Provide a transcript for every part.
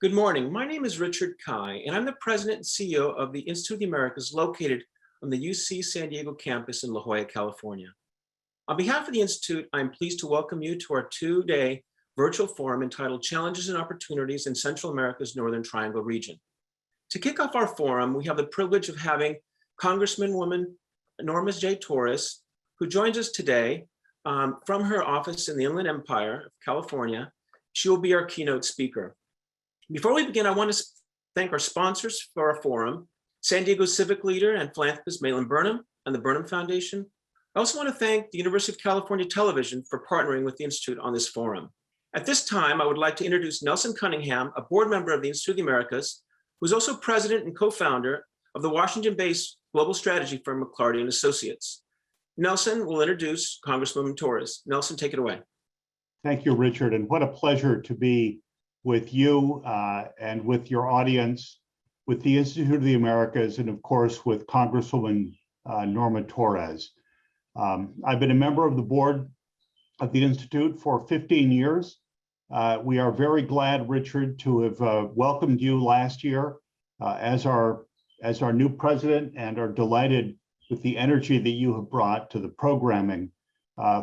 Good morning. My name is Richard Kai, and I'm the president and CEO of the Institute of the Americas located on the UC San Diego campus in La Jolla, California. On behalf of the Institute, I'm pleased to welcome you to our two-day virtual forum entitled Challenges and Opportunities in Central America's Northern Triangle region. To kick off our forum, we have the privilege of having Congresswoman Norma Torres, who joins us today from her office in the Inland Empire of California. She will be our keynote speaker. Before we begin, I want to thank our sponsors for our forum, San Diego civic leader and philanthropist Malin Burnham and the Burnham Foundation. I also want to thank the University of California Television for partnering with the Institute on this forum. At this time, I would like to introduce Nelson Cunningham, a board member of the Institute of the Americas, who is also president and co-founder of the Washington-based global strategy firm McClarty & Associates. Nelson will introduce Congresswoman Torres. Nelson, take it away. Thank you, Richard, and what a pleasure to be with you and with your audience, with the Institute of the Americas, and of course with Congresswoman Norma Torres. I've been a member of the board of the Institute for 15 years. We are very glad, Richard, to have welcomed you last year as our new president, and are delighted with the energy that you have brought to the programming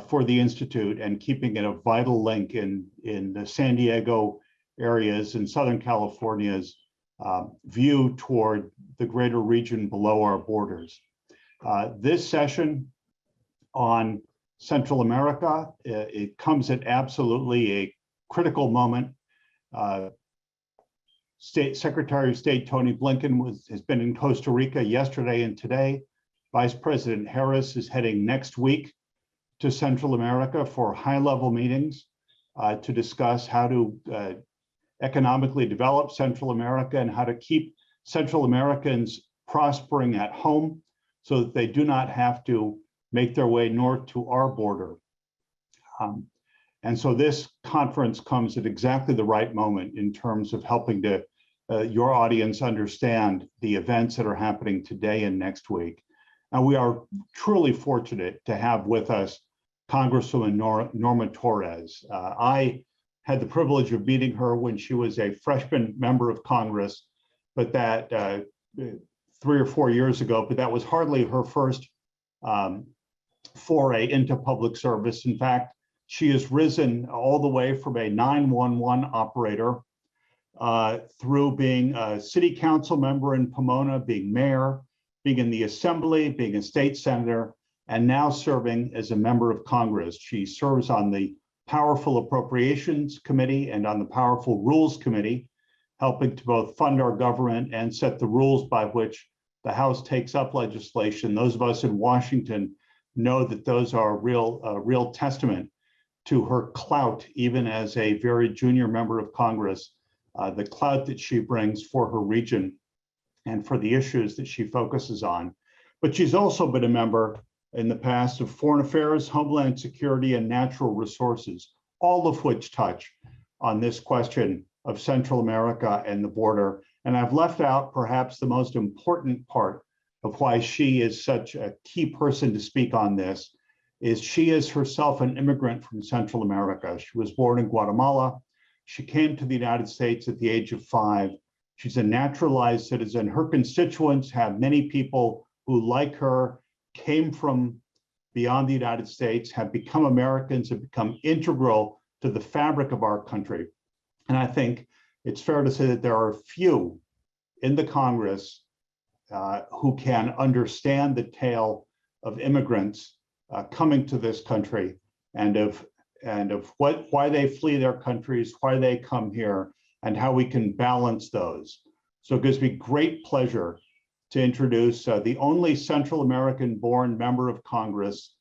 for the Institute and keeping it a vital link in the San Diego areas in Southern California's view toward the greater region below our borders. This session on Central America, it comes at absolutely a critical moment. Secretary of State Tony Blinken has been in Costa Rica yesterday and today. Vice President Harris is heading next week to Central America for high-level meetings to discuss how to economically develop Central America and how to keep Central Americans prospering at home so that they do not have to make their way north to our border. And so this conference comes at exactly the right moment in terms of helping to your audience understand the events that are happening today and next week. And we are truly fortunate to have with us Congresswoman Norma Torres. I had the privilege of meeting her when she was a freshman member of Congress, but that 3 or 4 years ago, but that was hardly her first foray into public service. In fact, she has risen all the way from a 911 operator through being a city council member in Pomona, being mayor, being in the assembly, being a state senator, and now serving as a member of Congress. She serves on the Powerful Appropriations Committee and on the Powerful Rules Committee, helping to both fund our government and set the rules by which the House takes up legislation. Those of us in Washington know that those are a real testament to her clout, even as a very junior member of Congress, the clout that she brings for her region and for the issues that she focuses on. But she's also been a member in the past of Foreign Affairs, Homeland Security, and Natural Resources, all of which touch on this question of Central America and the border. And I've left out perhaps the most important part of why she is such a key person to speak on this, is she is herself an immigrant from Central America. She was born in Guatemala. She came to the United States at the age of 5. She's a naturalized citizen. Her constituents have many people who, like her, came from beyond the United States, have become Americans, have become integral to the fabric of our country. And I think it's fair to say that there are few in the Congress who can understand the tale of immigrants coming to this country and of why they flee their countries, why they come here, and how we can balance those. So it gives me great pleasure to introduce the only Central American-born member of Congress,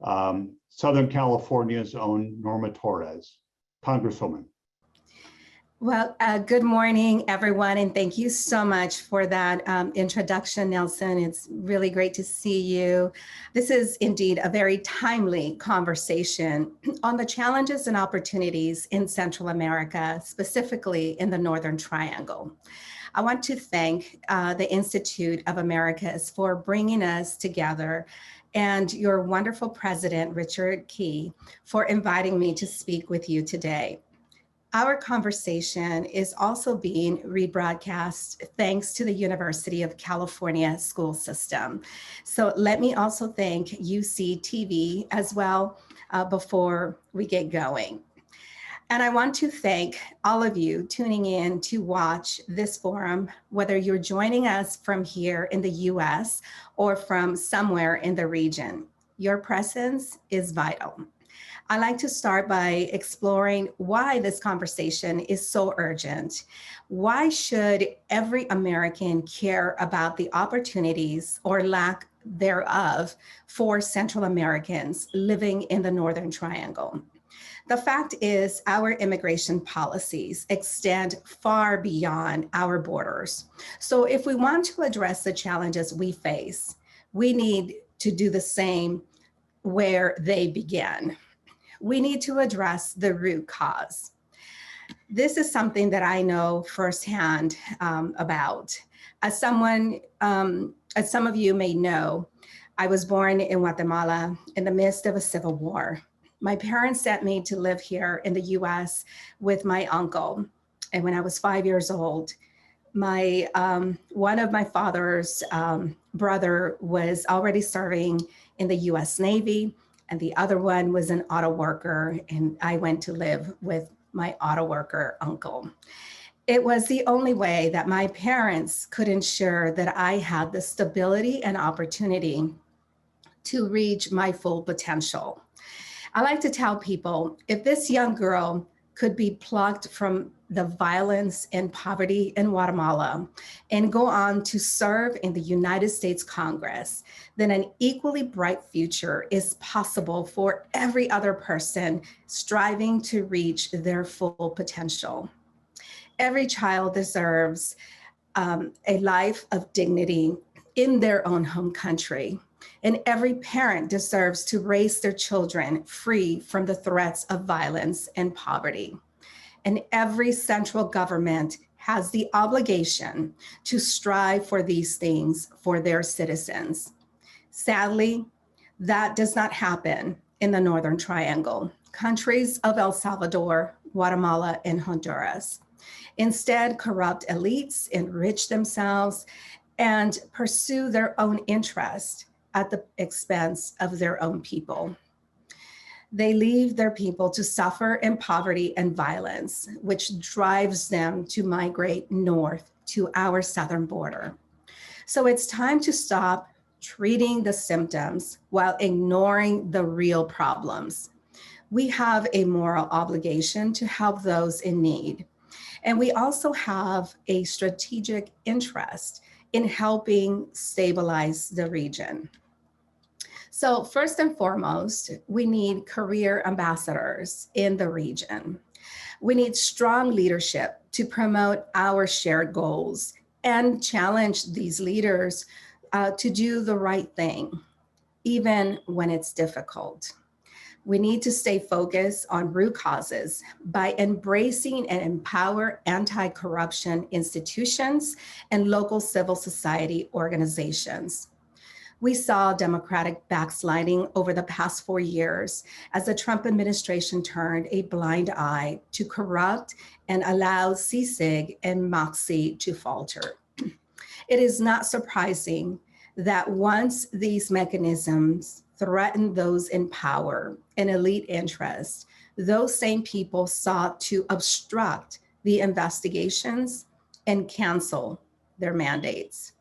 Southern California's own Norma Torres. Congresswoman. Well, good morning, everyone, and thank you so much for that introduction, Nelson. It's really great to see you. This is indeed a very timely conversation on the challenges and opportunities in Central America, specifically in the Northern Triangle. I want to thank the Institute of Americas for bringing us together, and your wonderful president, Richard Key, for inviting me to speak with you today. Our conversation is also being rebroadcast thanks to the University of California school system. So let me also thank UC TV as well before we get going. And I want to thank all of you tuning in to watch this forum, whether you're joining us from here in the US or from somewhere in the region. Your presence is vital. I'd like to start by exploring why this conversation is so urgent. Why should every American care about the opportunities or lack thereof for Central Americans living in the Northern Triangle? The fact is, our immigration policies extend far beyond our borders. So if we want to address the challenges we face, we need to do the same where they begin. We need to address the root cause. This is something that I know firsthand about. As some of you may know, I was born in Guatemala in the midst of a civil war. My parents sent me to live here in the US with my uncle. And when I was 5 years old, one of my father's brother was already serving in the US Navy, and the other one was an auto worker, and I went to live with my auto worker uncle. It was the only way that my parents could ensure that I had the stability and opportunity to reach my full potential. I like to tell people, if this young girl could be plucked from the violence and poverty in Guatemala and go on to serve in the United States Congress, then an equally bright future is possible for every other person striving to reach their full potential. Every child deserves a life of dignity in their own home country. And every parent deserves to raise their children free from the threats of violence and poverty. And every central government has the obligation to strive for these things for their citizens. Sadly, that does not happen in the Northern Triangle, countries of El Salvador, Guatemala, and Honduras. Instead, corrupt elites enrich themselves and pursue their own interest at the expense of their own people. They leave their people to suffer in poverty and violence, which drives them to migrate north to our southern border. So it's time to stop treating the symptoms while ignoring the real problems. We have a moral obligation to help those in need. And we also have a strategic interest in helping stabilize the region. So first and foremost, we need career ambassadors in the region. We need strong leadership to promote our shared goals and challenge these leaders to do the right thing, even when it's difficult. We need to stay focused on root causes by embracing and empower anti-corruption institutions and local civil society organizations. We saw democratic backsliding over the past 4 years as the Trump administration turned a blind eye to corrupt and allowed CSIG and MOXIE to falter. It is not surprising that once these mechanisms threatened those in power and elite interests, those same people sought to obstruct the investigations and cancel their mandates.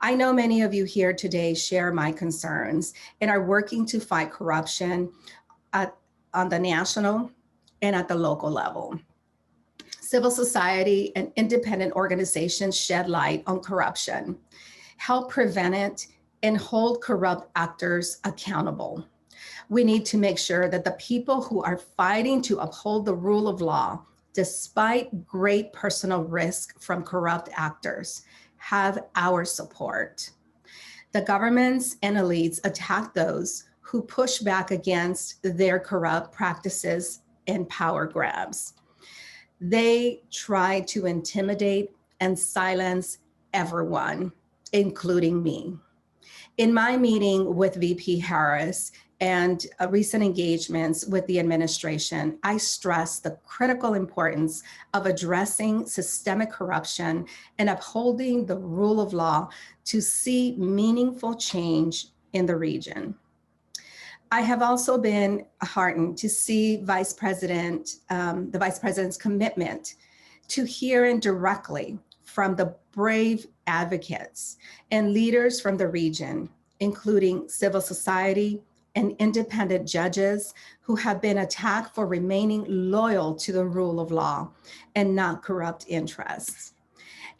I know many of you here today share my concerns and are working to fight corruption on the national and at the local level. Civil society and independent organizations shed light on corruption, help prevent it, and hold corrupt actors accountable. We need to make sure that the people who are fighting to uphold the rule of law, despite great personal risk from corrupt actors, have our support. The governments and elites attack those who push back against their corrupt practices and power grabs. They try to intimidate and silence everyone, including me. In my meeting with VP Harris and recent engagements with the administration, I stress the critical importance of addressing systemic corruption and upholding the rule of law to see meaningful change in the region. I have also been heartened to see the Vice President's commitment to hearing directly from the brave advocates and leaders from the region, including civil society and independent judges who have been attacked for remaining loyal to the rule of law and not corrupt interests.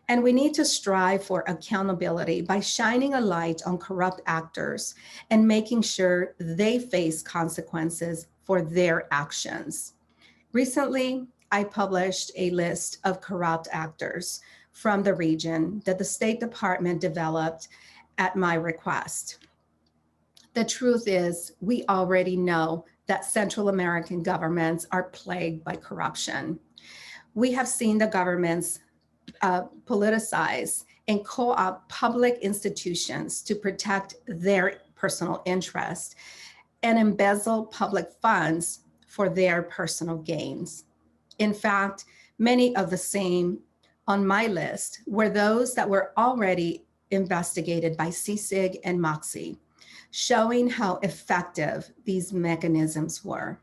And we need to strive for accountability by shining a light on corrupt actors and making sure they face consequences for their actions. Recently, I published a list of corrupt actors from the region that the State Department developed at my request. The truth is, we already know that Central American governments are plagued by corruption. We have seen the governments politicize and co-opt public institutions to protect their personal interest and embezzle public funds for their personal gains. In fact, many of the same on my list were those that were already investigated by CICIG and MOXIE, showing how effective these mechanisms were.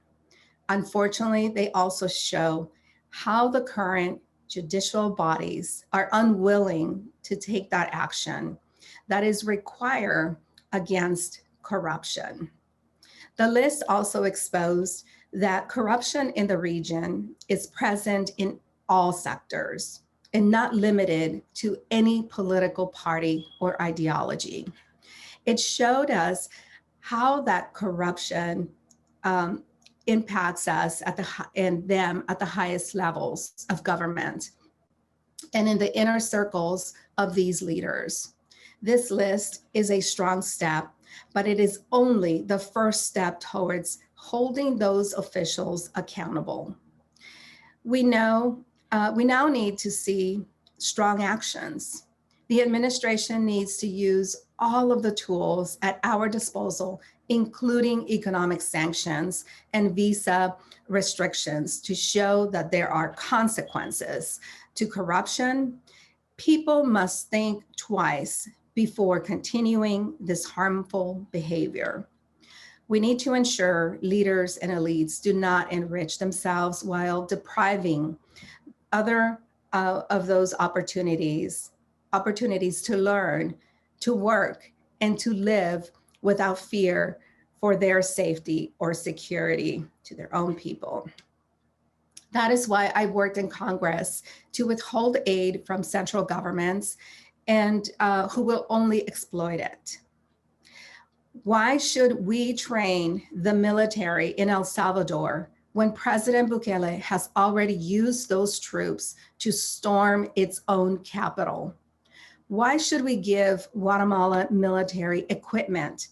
Unfortunately, they also show how the current judicial bodies are unwilling to take that action that is required against corruption. The list also exposed that corruption in the region is present in all sectors and not limited to any political party or ideology. It showed us how that corruption impacts us and them at the highest levels of government and in the inner circles of these leaders. This list is a strong step, but it is only the first step towards holding those officials accountable. We now need to see strong actions. The administration needs to use all of the tools at our disposal, including economic sanctions and visa restrictions, to show that there are consequences to corruption. People must think twice before continuing this harmful behavior. We need to ensure leaders and elites do not enrich themselves while depriving other of those opportunities to learn, to work, and to live without fear for their safety or security to their own people. That is why I worked in Congress to withhold aid from central governments and who will only exploit it. Why should we train the military in El Salvador when President Bukele has already used those troops to storm its own capital? Why should we give Guatemala military equipment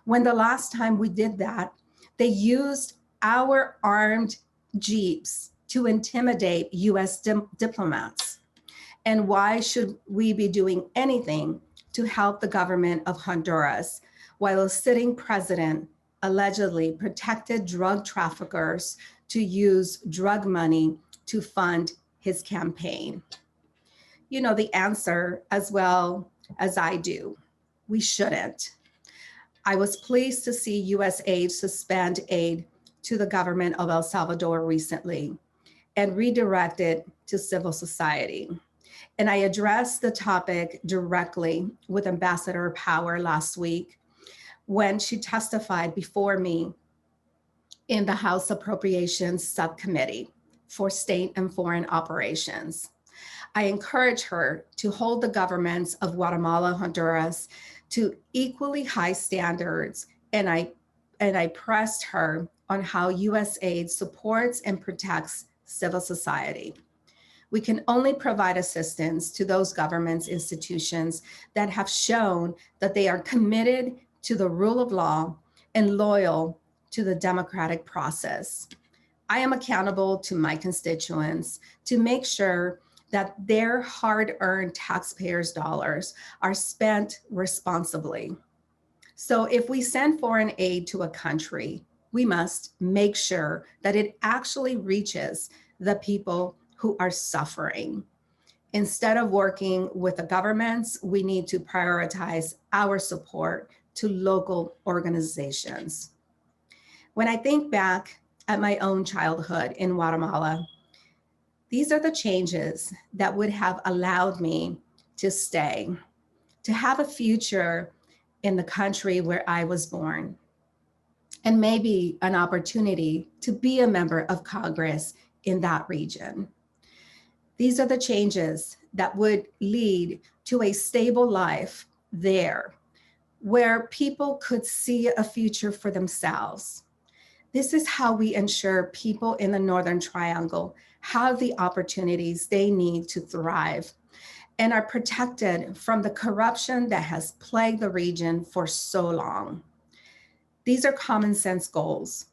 when the last time we did that, they used our armed jeeps to intimidate US diplomats? And why should we be doing anything to help the government of Honduras while a sitting president allegedly protected drug traffickers to use drug money to fund his campaign? You know the answer as well as I do. We shouldn't. I was pleased to see US aid suspend aid to the government of El Salvador recently and redirect it to civil society. And I addressed the topic directly with Ambassador Power last week when she testified before me in the House Appropriations Subcommittee for State and Foreign Operations. I encourage her to hold the governments of Guatemala, Honduras to equally high standards, and I pressed her on how US aid supports and protects civil society. We can only provide assistance to those governments, institutions that have shown that they are committed to the rule of law and loyal to the democratic process. I am accountable to my constituents to make sure that their hard-earned taxpayers' dollars are spent responsibly. So if we send foreign aid to a country, we must make sure that it actually reaches the people who are suffering. Instead of working with the governments, we need to prioritize our support to local organizations. When I think back at my own childhood in Guatemala, these are the changes that would have allowed me to stay, to have a future in the country where I was born, and maybe an opportunity to be a member of Congress in that region. These are the changes that would lead to a stable life there, where people could see a future for themselves. This is how we ensure people in the Northern Triangle have the opportunities they need to thrive and are protected from the corruption that has plagued the region for so long. These are common sense goals,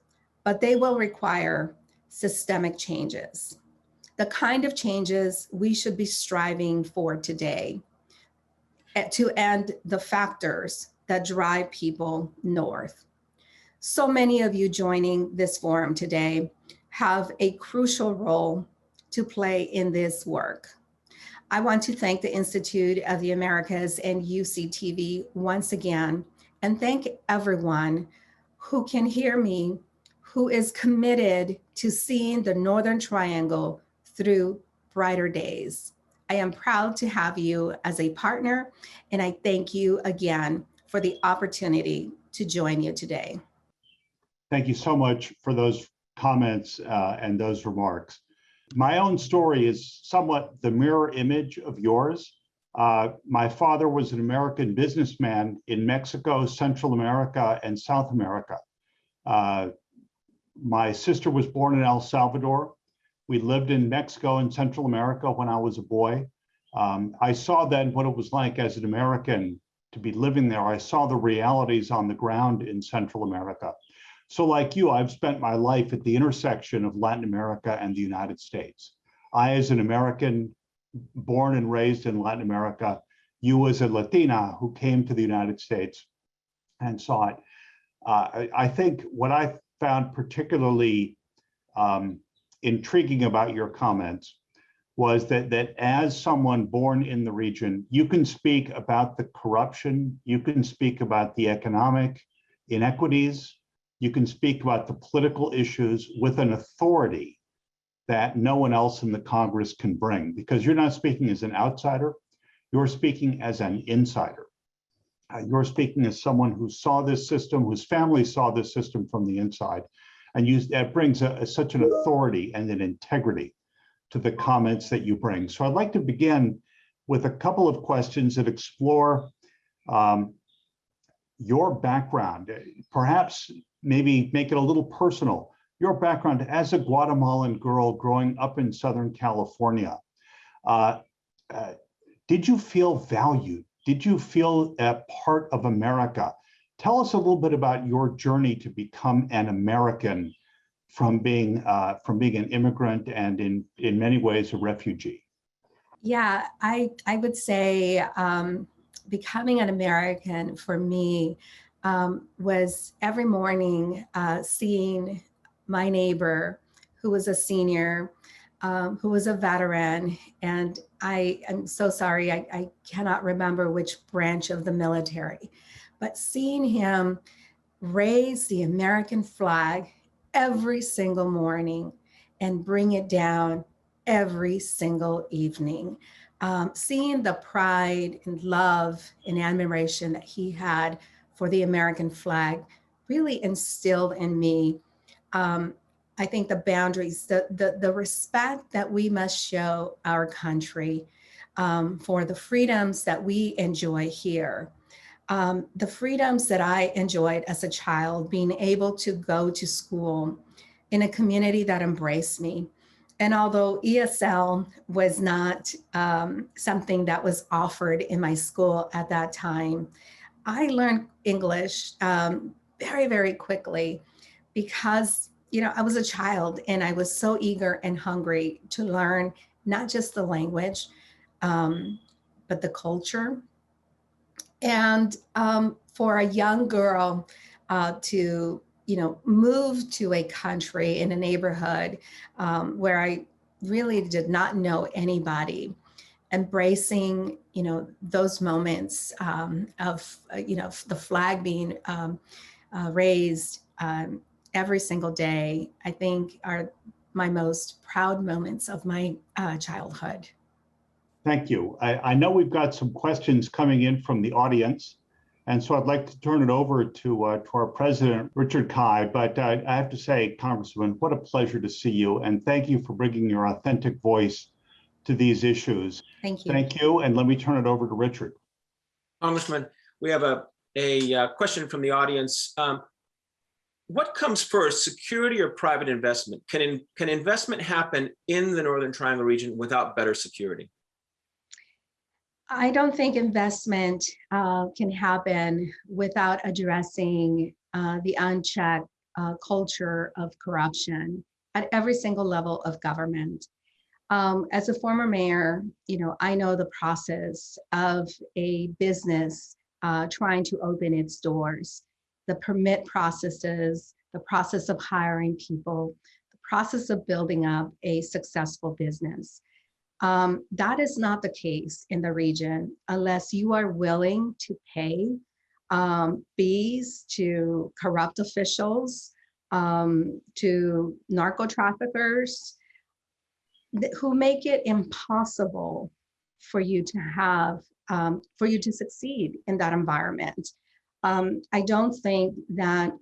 but they will require systemic changes, the kind of changes we should be striving for today to end the factors that drive people north. So many of you joining this forum today have a crucial role to play in this work. I want to thank the Institute of the Americas and UCTV once again, and thank everyone who can hear me, who is committed to seeing the Northern Triangle through brighter days. I am proud to have you as a partner, and I thank you again for the opportunity to join you today. Thank you so much for those comments and those remarks. My own story is somewhat the mirror image of yours. My father was an American businessman in Mexico, Central America, and South America. My sister was born in El Salvador. We lived in Mexico and Central America when I was a boy. I saw then what it was like as an American to be living there. I saw the realities on the ground in Central America. So like you, I've spent my life at the intersection of Latin America and the United States. I, as an American born and raised in Latin America, you as a Latina who came to the United States and saw it. I think what I found particularly intriguing about your comments was that as someone born in the region, you can speak about the corruption, you can speak about the economic inequities, you can speak about the political issues with an authority that no one else in the Congress can bring, because you're not speaking as an outsider, you're speaking as an insider. You're speaking as someone who saw this system, whose family saw this system from the inside, and that brings such an authority and an integrity to the comments that you bring. So I'd like to begin with a couple of questions that explore your background, perhaps maybe make it a little personal. Your background as a Guatemalan girl growing up in Southern California. Did you feel valued? Did you feel a part of America? Tell us a little bit about your journey to become an American from being an immigrant and in many ways a refugee. Yeah, I would say becoming an American for me was every morning seeing my neighbor who was a senior, who was a veteran, and I am so sorry, I cannot remember which branch of the military, but seeing him raise the American flag every single morning and bring it down every single evening. Seeing the pride and love and admiration that he had for the American flag really instilled in me, I think, the boundaries, the respect that we must show our country for the freedoms that we enjoy here. The freedoms that I enjoyed as a child, being able to go to school in a community that embraced me. And although ESL was not something that was offered in my school at that time, I learned English very, very quickly because, I was a child and I was so eager and hungry to learn not just the language, but the culture And for a young girl to, move to a country in a neighborhood where I really did not know anybody, embracing, those moments of, the flag being raised every single day, I think are my most proud moments of my childhood. Thank you. I know we've got some questions coming in from the audience, and so I'd like to turn it over to our president, Richard Kai. But I have to say, Congresswoman, what a pleasure to see you, and thank you for bringing your authentic voice to these issues. Thank you. Thank you, and let me turn it over to Richard. Congressman, we have a question from the audience. What comes first, security or private investment? Can investment happen in the Northern Triangle region without better security? I don't think investment can happen without addressing the unchecked culture of corruption at every single level of government. As a former mayor, I know the process of a business trying to open its doors, the permit processes, the process of hiring people, the process of building up a successful business. That is not the case in the region unless you are willing to pay fees to corrupt officials, to narco traffickers who make it impossible for you to have, for you to succeed in that environment. I don't think that,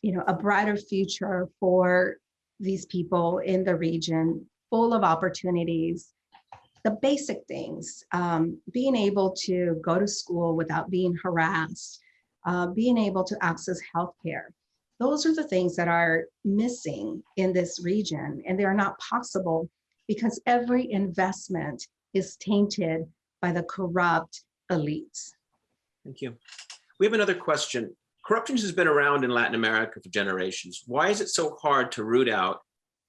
a brighter future for these people in the region, full of opportunities, the basic things, being able to go to school without being harassed, being able to access healthcare. Those are the things that are missing in this region, and they are not possible because every investment is tainted by the corrupt elites. Thank you. We have another question. Corruption has been around in Latin America for generations. Why is it so hard to root out?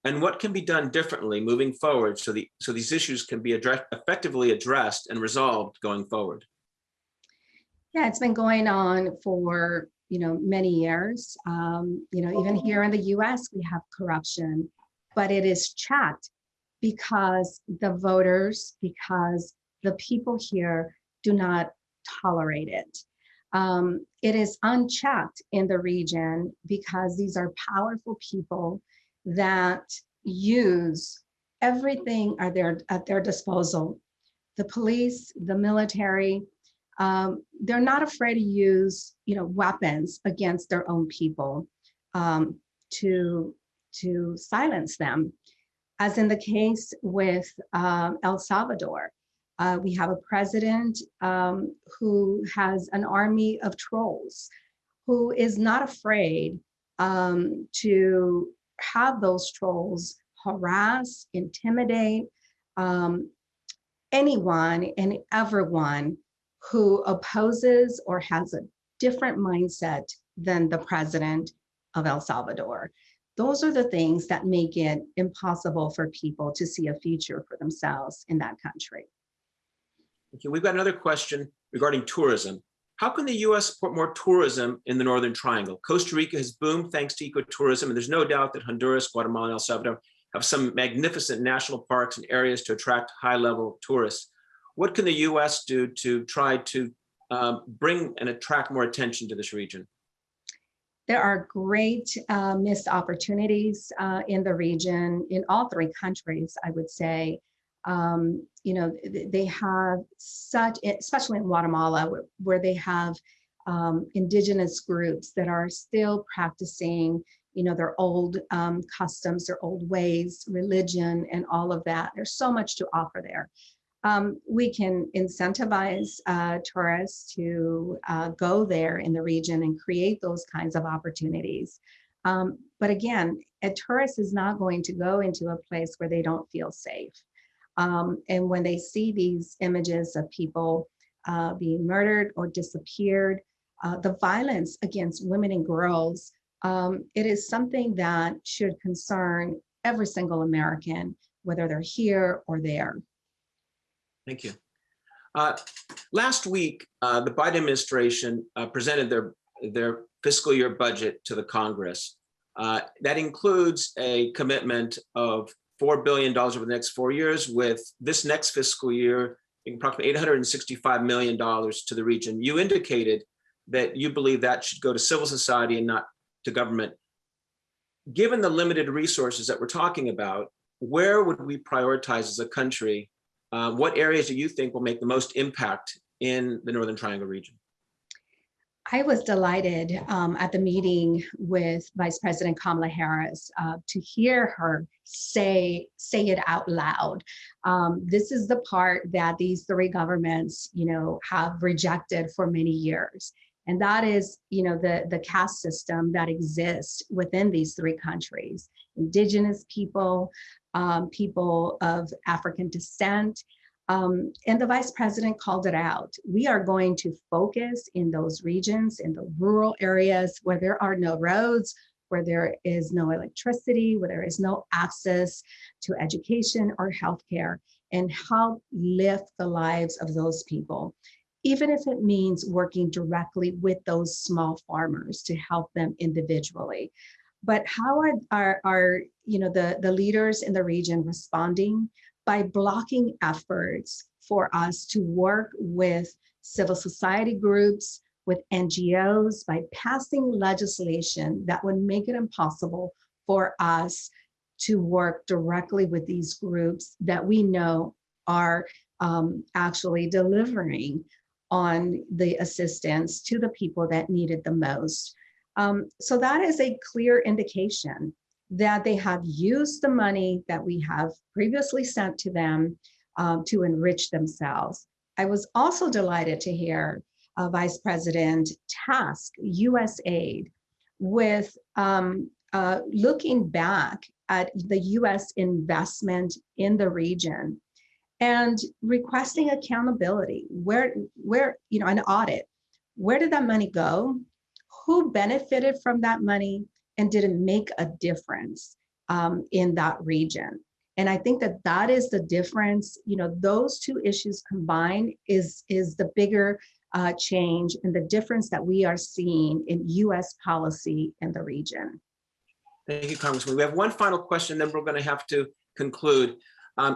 And what can be done differently moving forward so these issues can be effectively addressed and resolved going forward? Yeah, it's been going on for many years. Even here in the U.S. we have corruption, but it is checked because the voters, because the people here do not tolerate it. It is unchecked in the region because these are powerful people that use everything at their disposal. The police, the military, they're not afraid to use weapons against their own people to silence them. As in the case with El Salvador, we have a president who has an army of trolls, who is not afraid to have those trolls harass, intimidate anyone and everyone who opposes or has a different mindset than the president of El Salvador. Those are the things that make it impossible for people to see a future for themselves in that country. Okay, we've got another question regarding tourism. How can the U.S. support more tourism in the Northern Triangle? Costa Rica has boomed thanks to ecotourism, and there's no doubt that Honduras, Guatemala, and El Salvador have some magnificent national parks and areas to attract high-level tourists. What can the U.S. do to try to bring and attract more attention to this region? There are great missed opportunities in the region, in all three countries, I would say. They have such, especially in Guatemala, where they have indigenous groups that are still practicing, their old customs, their old ways, religion, and all of that. There's so much to offer there. We can incentivize tourists to go there in the region and create those kinds of opportunities. But again, a tourist is not going to go into a place where they don't feel safe. And when they see these images of people being murdered or disappeared, the violence against women and girls, it is something that should concern every single American, whether they're here or there. Thank you. Last week, the Biden administration presented their fiscal year budget to the Congress. That includes a commitment of $4 billion over the next 4 years, with this next fiscal year, approximately $865 million to the region. You indicated that you believe that should go to civil society and not to government. Given the limited resources that we're talking about, where would we prioritize as a country? What areas do you think will make the most impact in the Northern Triangle region? I was delighted at the meeting with Vice President Kamala Harris to hear her say it out loud. This is the part that these three governments, have rejected for many years. And that is, the caste system that exists within these three countries: Indigenous people, people of African descent. And the Vice President called it out. We are going to focus in those regions, in the rural areas where there are no roads, where there is no electricity, where there is no access to education or healthcare, and help lift the lives of those people, even if it means working directly with those small farmers to help them individually. But how are the leaders in the region responding? By blocking efforts for us to work with civil society groups, with NGOs, by passing legislation that would make it impossible for us to work directly with these groups that we know are actually delivering on the assistance to the people that need it the most. So that is a clear indication that they have used the money that we have previously sent to them to enrich themselves. I was also delighted to hear Vice President task USAID with looking back at the US investment in the region and requesting accountability, where an audit. Where did that money go? Who benefited from that money? And did it make a difference in that region? And I think that is the difference. Those two issues combined is the bigger change and the difference that we are seeing in US policy in the region. Thank you, Congresswoman. We have one final question, then we're going to have to conclude.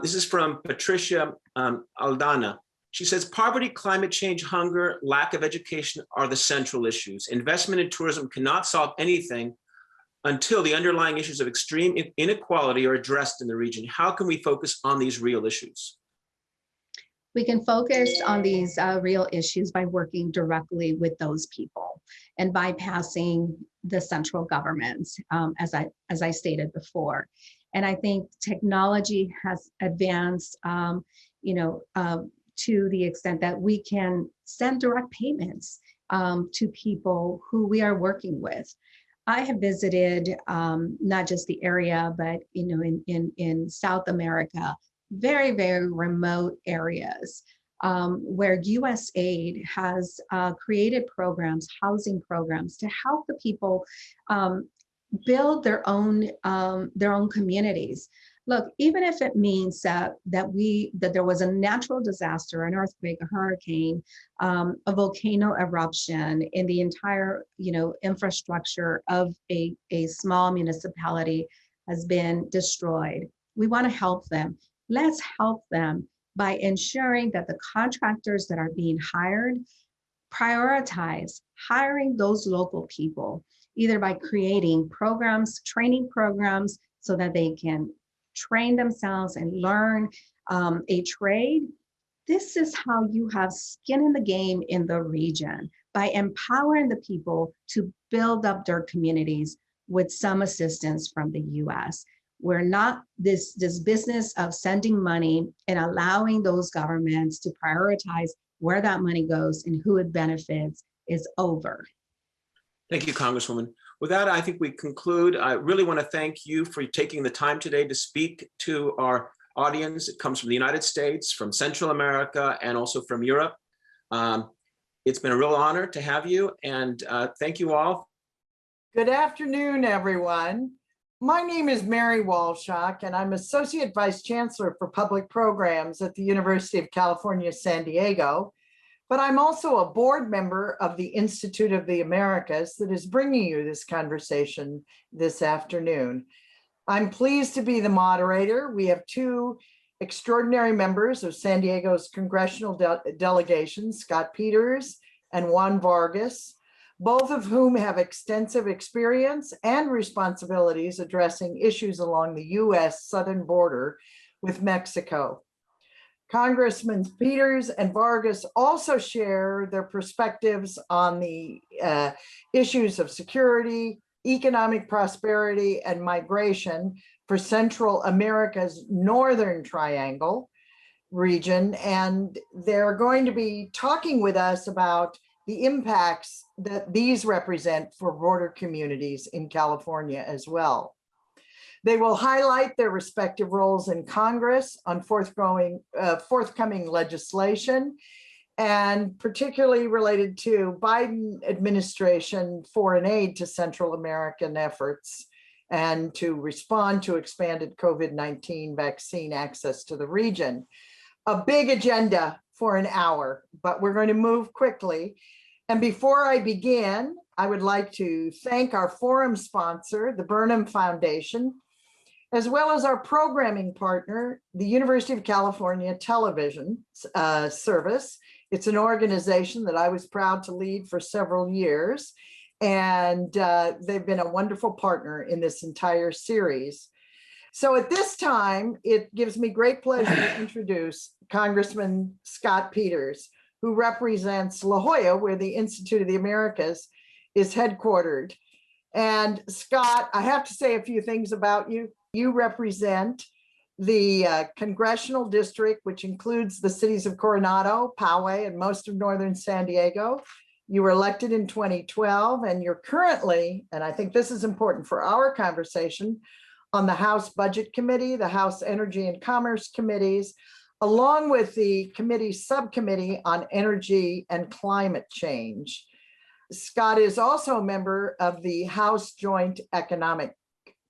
This is from Patricia Aldana. She says, poverty, climate change, hunger, lack of education are the central issues. Investment in tourism cannot solve anything until the underlying issues of extreme inequality are addressed in the region. How can we focus on these real issues? We can focus on these real issues by working directly with those people and bypassing the central governments, as I stated before. And I think technology has advanced, to the extent that we can send direct payments to people who we are working with. I have visited not just the area, but in South America, very, very remote areas where USAID has created programs, housing programs, to help the people build their own communities. Look, even if it means that there was a natural disaster, an earthquake, a hurricane, a volcano eruption, in the entire infrastructure of a small municipality has been destroyed, we want to help them. Let's help them by ensuring that the contractors that are being hired prioritize hiring those local people, either by creating programs, training programs, so that they can train themselves and learn a trade. This is how you have skin in the game in the region, by empowering the people to build up their communities with some assistance from the US. We're not this business of sending money and allowing those governments to prioritize where that money goes and who it benefits is over. Thank you, Congresswoman. With that, I think we conclude. I really want to thank you for taking the time today to speak to our audience. It comes from the United States, from Central America, and also from Europe. It's been a real honor to have you, and thank you all. Good afternoon, everyone. My name is Mary Walshock, and I'm Associate Vice Chancellor for Public Programs at the University of California, San Diego. But I'm also a board member of the Institute of the Americas that is bringing you this conversation this afternoon. I'm pleased to be the moderator. We have two extraordinary members of San Diego's congressional delegation, Scott Peters and Juan Vargas, both of whom have extensive experience and responsibilities addressing issues along the US southern border with Mexico. Congressmen Peters and Vargas also share their perspectives on the issues of security, economic prosperity, and migration for Central America's Northern Triangle region. And they're going to be talking with us about the impacts that these represent for border communities in California as well. They will highlight their respective roles in Congress on forthcoming legislation, and particularly related to Biden administration foreign aid to Central American efforts and to respond to expanded COVID-19 vaccine access to the region. A big agenda for an hour, but we're going to move quickly. And before I begin, I would like to thank our forum sponsor, the Burnham Foundation, as well as our programming partner, the University of California Television Service. It's an organization that I was proud to lead for several years, and they've been a wonderful partner in this entire series. So at this time, it gives me great pleasure to introduce Congressman Scott Peters, who represents La Jolla, where the Institute of the Americas is headquartered. And Scott, I have to say a few things about you. You represent the congressional district, which includes the cities of Coronado, Poway, and most of northern San Diego. You were elected in 2012, and you're currently, and I think this is important for our conversation, on the House Budget Committee, the House Energy and Commerce Committees, along with the subcommittee on energy and climate change. Scott is also a member of the House Joint Economic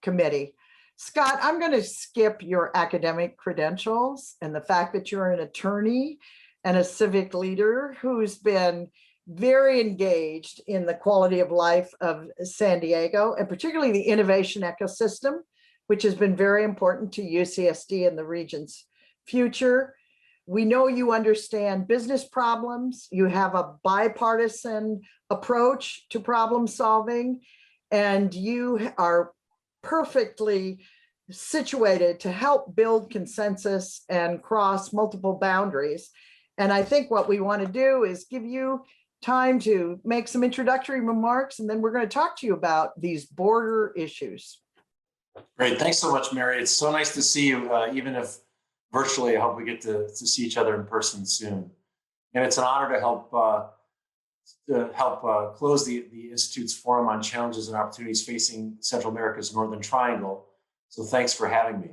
Committee. Scott, I'm going to skip your academic credentials and the fact that you're an attorney and a civic leader who's been very engaged in the quality of life of San Diego, and particularly the innovation ecosystem, which has been very important to UCSD and the region's future. We know you understand business problems. You have a bipartisan approach to problem solving, and you are perfectly situated to help build consensus and cross multiple boundaries. And I think what we want to do is give you time to make some introductory remarks, and then we're going to talk to you about these border issues. Great. Thanks so much, Mary. It's so nice to see you, even if virtually. I hope we get to see each other in person soon. And it's an honor to help close the Institute's forum on challenges and opportunities facing Central America's Northern Triangle. So thanks for having me.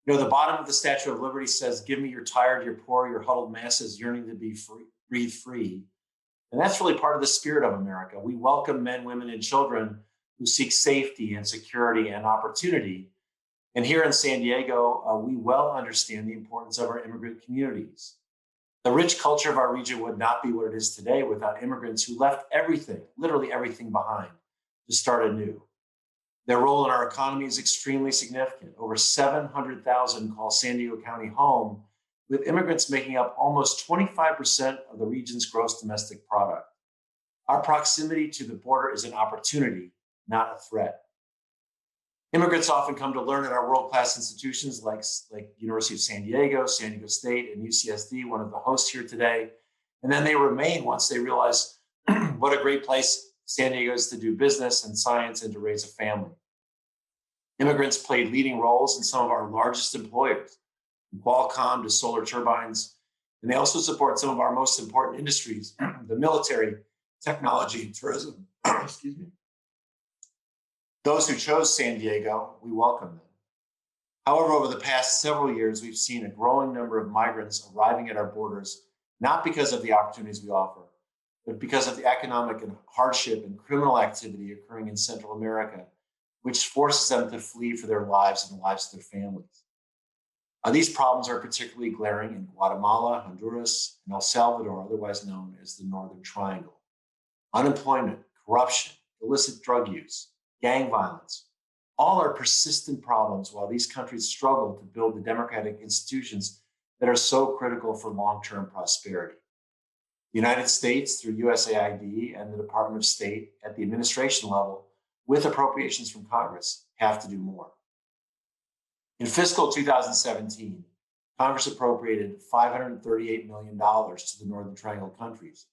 You know, the bottom of the Statue of Liberty says, "Give me your tired, your poor, your huddled masses yearning to be free, breathe free." And that's really part of the spirit of America. We welcome men, women, and children who seek safety and security and opportunity. And here in San Diego, we well understand the importance of our immigrant communities. The rich culture of our region would not be what it is today without immigrants who left everything, literally everything behind to start anew. Their role in our economy is extremely significant. Over 700,000 call San Diego County home, with immigrants making up almost 25% of the region's gross domestic product. Our proximity to the border is an opportunity, not a threat. Immigrants often come to learn at our world-class institutions like University of San Diego State, and UCSD, one of the hosts here today. And then they remain once they realize what a great place San Diego is to do business and science and to raise a family. Immigrants played leading roles in some of our largest employers, from Qualcomm to Solar Turbines, and they also support some of our most important industries, the military, technology, and tourism. Excuse me. Those who chose San Diego, we welcome them. However, over the past several years, we've seen a growing number of migrants arriving at our borders, not because of the opportunities we offer, but because of the economic and hardship and criminal activity occurring in Central America which forces them to flee for their lives and the lives of their families. These problems are particularly glaring in Guatemala, Honduras, and El Salvador, otherwise known as the Northern Triangle. Unemployment, corruption, illicit drug use, gang violence, all are persistent problems while these countries struggle to build the democratic institutions that are so critical for long-term prosperity. The United States, through USAID and the Department of State at the administration level, with appropriations from Congress, have to do more. In fiscal 2017, Congress appropriated $538 million to the Northern Triangle countries.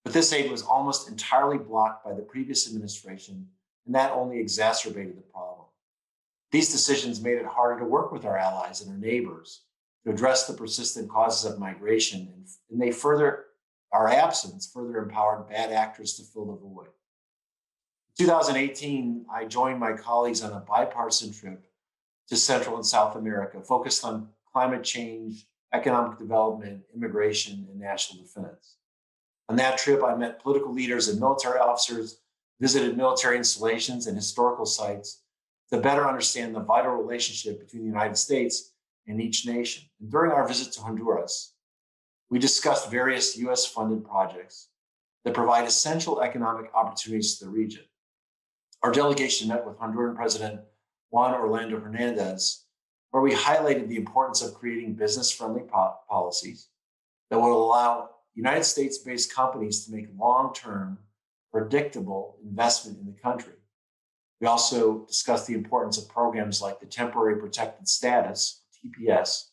But this aid was almost entirely blocked by the previous administration, and that only exacerbated the problem. These decisions made it harder to work with our allies and our neighbors to address the persistent causes of migration, and our absence further empowered bad actors to fill the void. In 2018, I joined my colleagues on a bipartisan trip to Central and South America, focused on climate change, economic development, immigration, and national defense. On that trip, I met political leaders and military officers, visited military installations and historical sites to better understand the vital relationship between the United States and each nation. And during our visit to Honduras, we discussed various US-funded projects that provide essential economic opportunities to the region. Our delegation met with Honduran President Juan Orlando Hernandez, where we highlighted the importance of creating business-friendly policies that will allow United States-based companies to make long-term, predictable investment in the country. We also discussed the importance of programs like the Temporary Protected Status, TPS,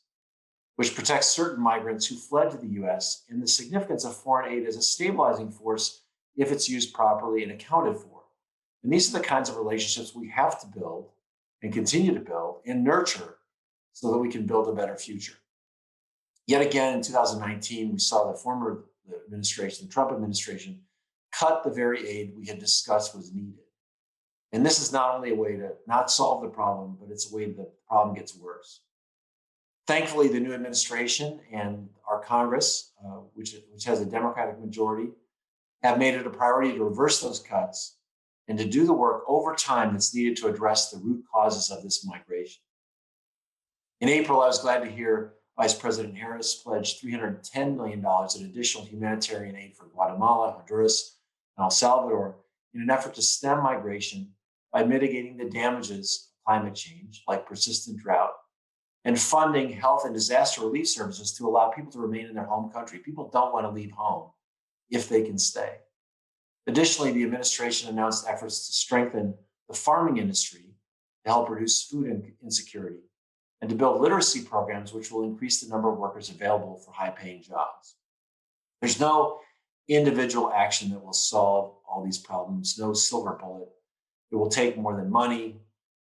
which protects certain migrants who fled to the US, and the significance of foreign aid as a stabilizing force if it's used properly and accounted for. And these are the kinds of relationships we have to build and continue to build and nurture so that we can build a better future. Yet again, in 2019, we saw the former administration, the Trump administration, cut the very aid we had discussed was needed. And this is not only a way to not solve the problem, but it's a way that the problem gets worse. Thankfully, the new administration and our Congress, which has a Democratic majority, have made it a priority to reverse those cuts and to do the work over time that's needed to address the root causes of this migration. In April, I was glad to hear Vice President Harris pledged $310 million in additional humanitarian aid for Guatemala, Honduras, and El Salvador in an effort to stem migration by mitigating the damages of climate change, like persistent drought, and funding health and disaster relief services to allow people to remain in their home country. People don't want to leave home if they can stay. Additionally, the administration announced efforts to strengthen the farming industry to help reduce food insecurity and to build literacy programs which will increase the number of workers available for high-paying jobs. There's no individual action that will solve all these problems, no silver bullet. It will take more than money.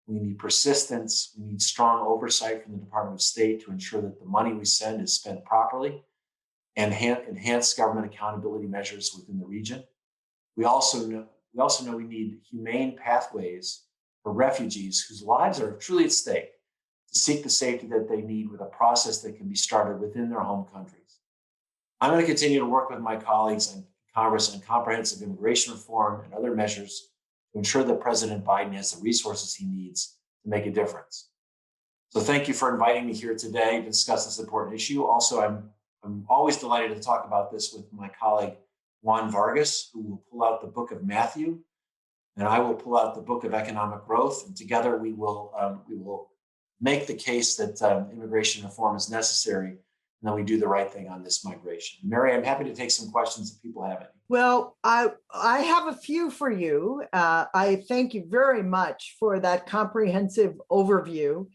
We need persistence. We need strong oversight from the Department of State to ensure that the money we send is spent properly, and enhance government accountability measures within the region. We also know we need humane pathways for refugees whose lives are truly at stake to seek the safety that they need with a process that can be started within their home countries. I'm going to continue to work with my colleagues in Congress on comprehensive immigration reform and other measures to ensure that President Biden has the resources he needs to make a difference. So thank you for inviting me here today to discuss this important issue. Also, I'm always delighted to talk about this with my colleague, Juan Vargas, who will pull out the book of Matthew, and I will pull out the book of economic growth. And together we will make the case that immigration reform is necessary, and that we do the right thing on this migration. Mary, I'm happy to take some questions if people have any. Well, I have a few for you. I thank you very much for that comprehensive overview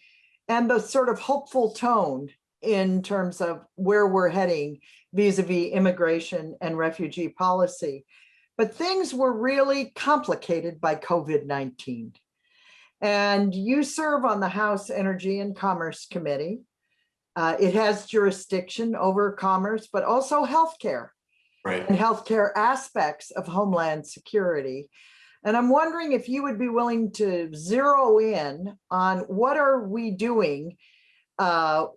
and the sort of hopeful tone in terms of where we're heading vis-a-vis immigration and refugee policy. But things were really complicated by COVID-19. And you serve on the House Energy and Commerce Committee. It has jurisdiction over commerce, but also healthcare. Right. And healthcare aspects of Homeland Security. And I'm wondering if you would be willing to zero in on what are we doing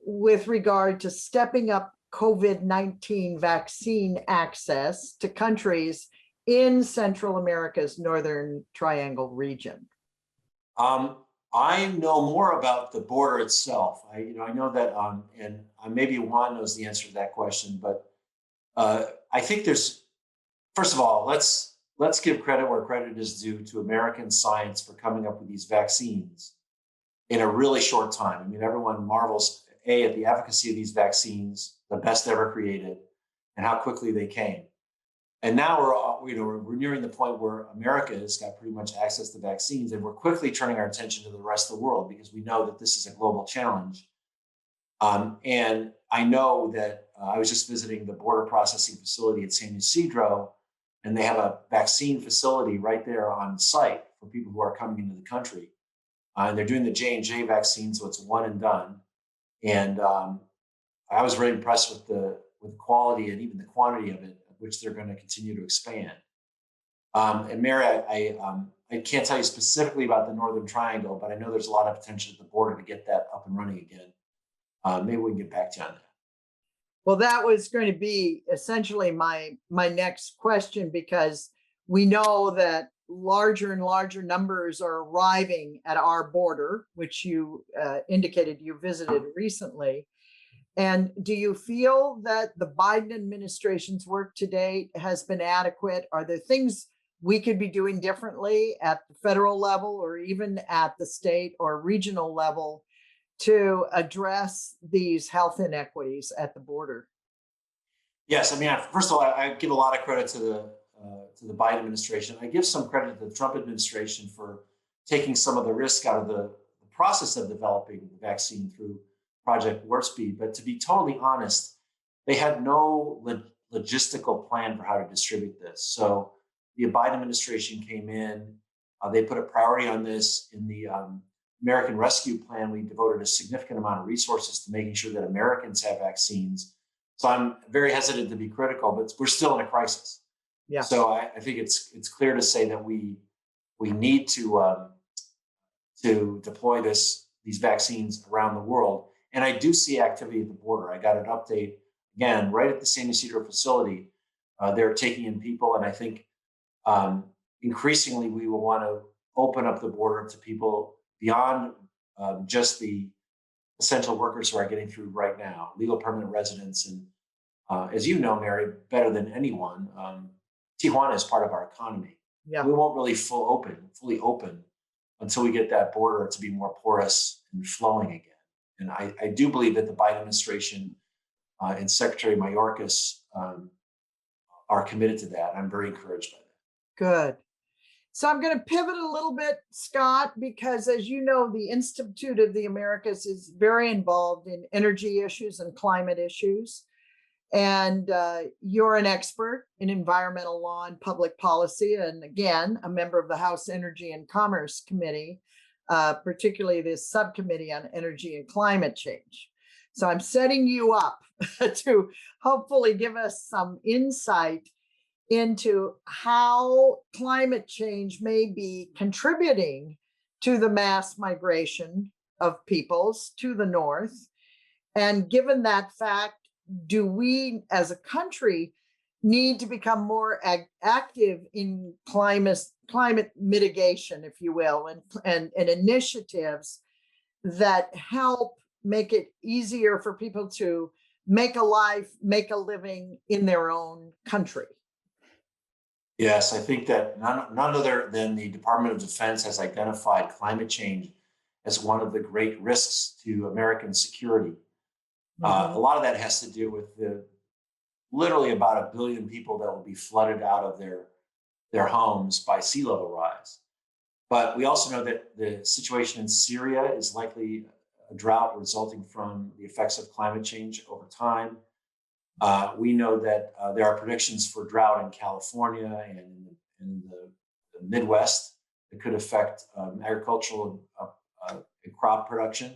with regard to stepping up COVID-19 vaccine access to countries in Central America's Northern Triangle region. I know more about the border itself. I know that, and maybe Juan knows the answer to that question, but I think first of all, let's give credit where credit is due to American science for coming up with these vaccines in a really short time. I mean, everyone marvels, at the efficacy of these vaccines, the best ever created, and how quickly they came. And now we're nearing the point where America has got pretty much access to vaccines, and we're quickly turning our attention to the rest of the world because we know that this is a global challenge. And I know that I was just visiting the border processing facility at San Ysidro, and they have a vaccine facility right there on site for people who are coming into the country. And they're doing the J&J vaccine, so it's one and done. And I was very impressed with the quality and even the quantity of it, which they're going to continue to expand. And Mary, I can't tell you specifically about the Northern Triangle, but I know there's a lot of potential at the border to get that up and running again. Maybe we can get back to you on that. Well, that was going to be essentially my next question, because we know that larger and larger numbers are arriving at our border, which you indicated you visited recently. And do you feel that the Biden administration's work to date has been adequate? Are there things we could be doing differently at the federal level or even at the state or regional level to address these health inequities at the border? Yes, I mean, first of all, I give a lot of credit to the Biden administration. I give some credit to the Trump administration for taking some of the risk out of the process of developing the vaccine through Project Warp Speed. But to be totally honest, they had no logistical plan for how to distribute this. So the Biden administration came in, they put a priority on this in the American Rescue Plan. We devoted a significant amount of resources to making sure that Americans have vaccines. So I'm very hesitant to be critical, but we're still in a crisis. Yeah. So I think it's clear to say that we need to deploy these vaccines around the world. And I do see activity at the border. I got an update again right at the San Ysidro facility. They're taking in people, and I think increasingly we will want to open up the border to people beyond just the essential workers who are getting through right now, legal permanent residents. And as you know, Mary, better than anyone, Tijuana is part of our economy. Yeah. We won't really fully open until we get that border to be more porous and flowing again. And I do believe that the Biden administration and Secretary Mayorkas are committed to that. I'm very encouraged by that. Good. So I'm going to pivot a little bit, Scott, because as you know, the Institute of the Americas is very involved in energy issues and climate issues. And you're an expert in environmental law and public policy, and again, a member of the House Energy and Commerce Committee, particularly this subcommittee on energy and climate change. So I'm setting you up to hopefully give us some insight into how climate change may be contributing to the mass migration of peoples to the north. And given that fact, do we as a country need to become more active in climate mitigation, if you will, and initiatives that help make it easier for people to make a life, make a living in their own country? Yes, I think that none other than the Department of Defense has identified climate change as one of the great risks to American security. A lot of that has to do with literally about 1 billion people that will be flooded out of their homes by sea level rise. But we also know that the situation in Syria is likely a drought resulting from the effects of climate change over time. We know that there are predictions for drought in California and in the Midwest that could affect agricultural and crop production.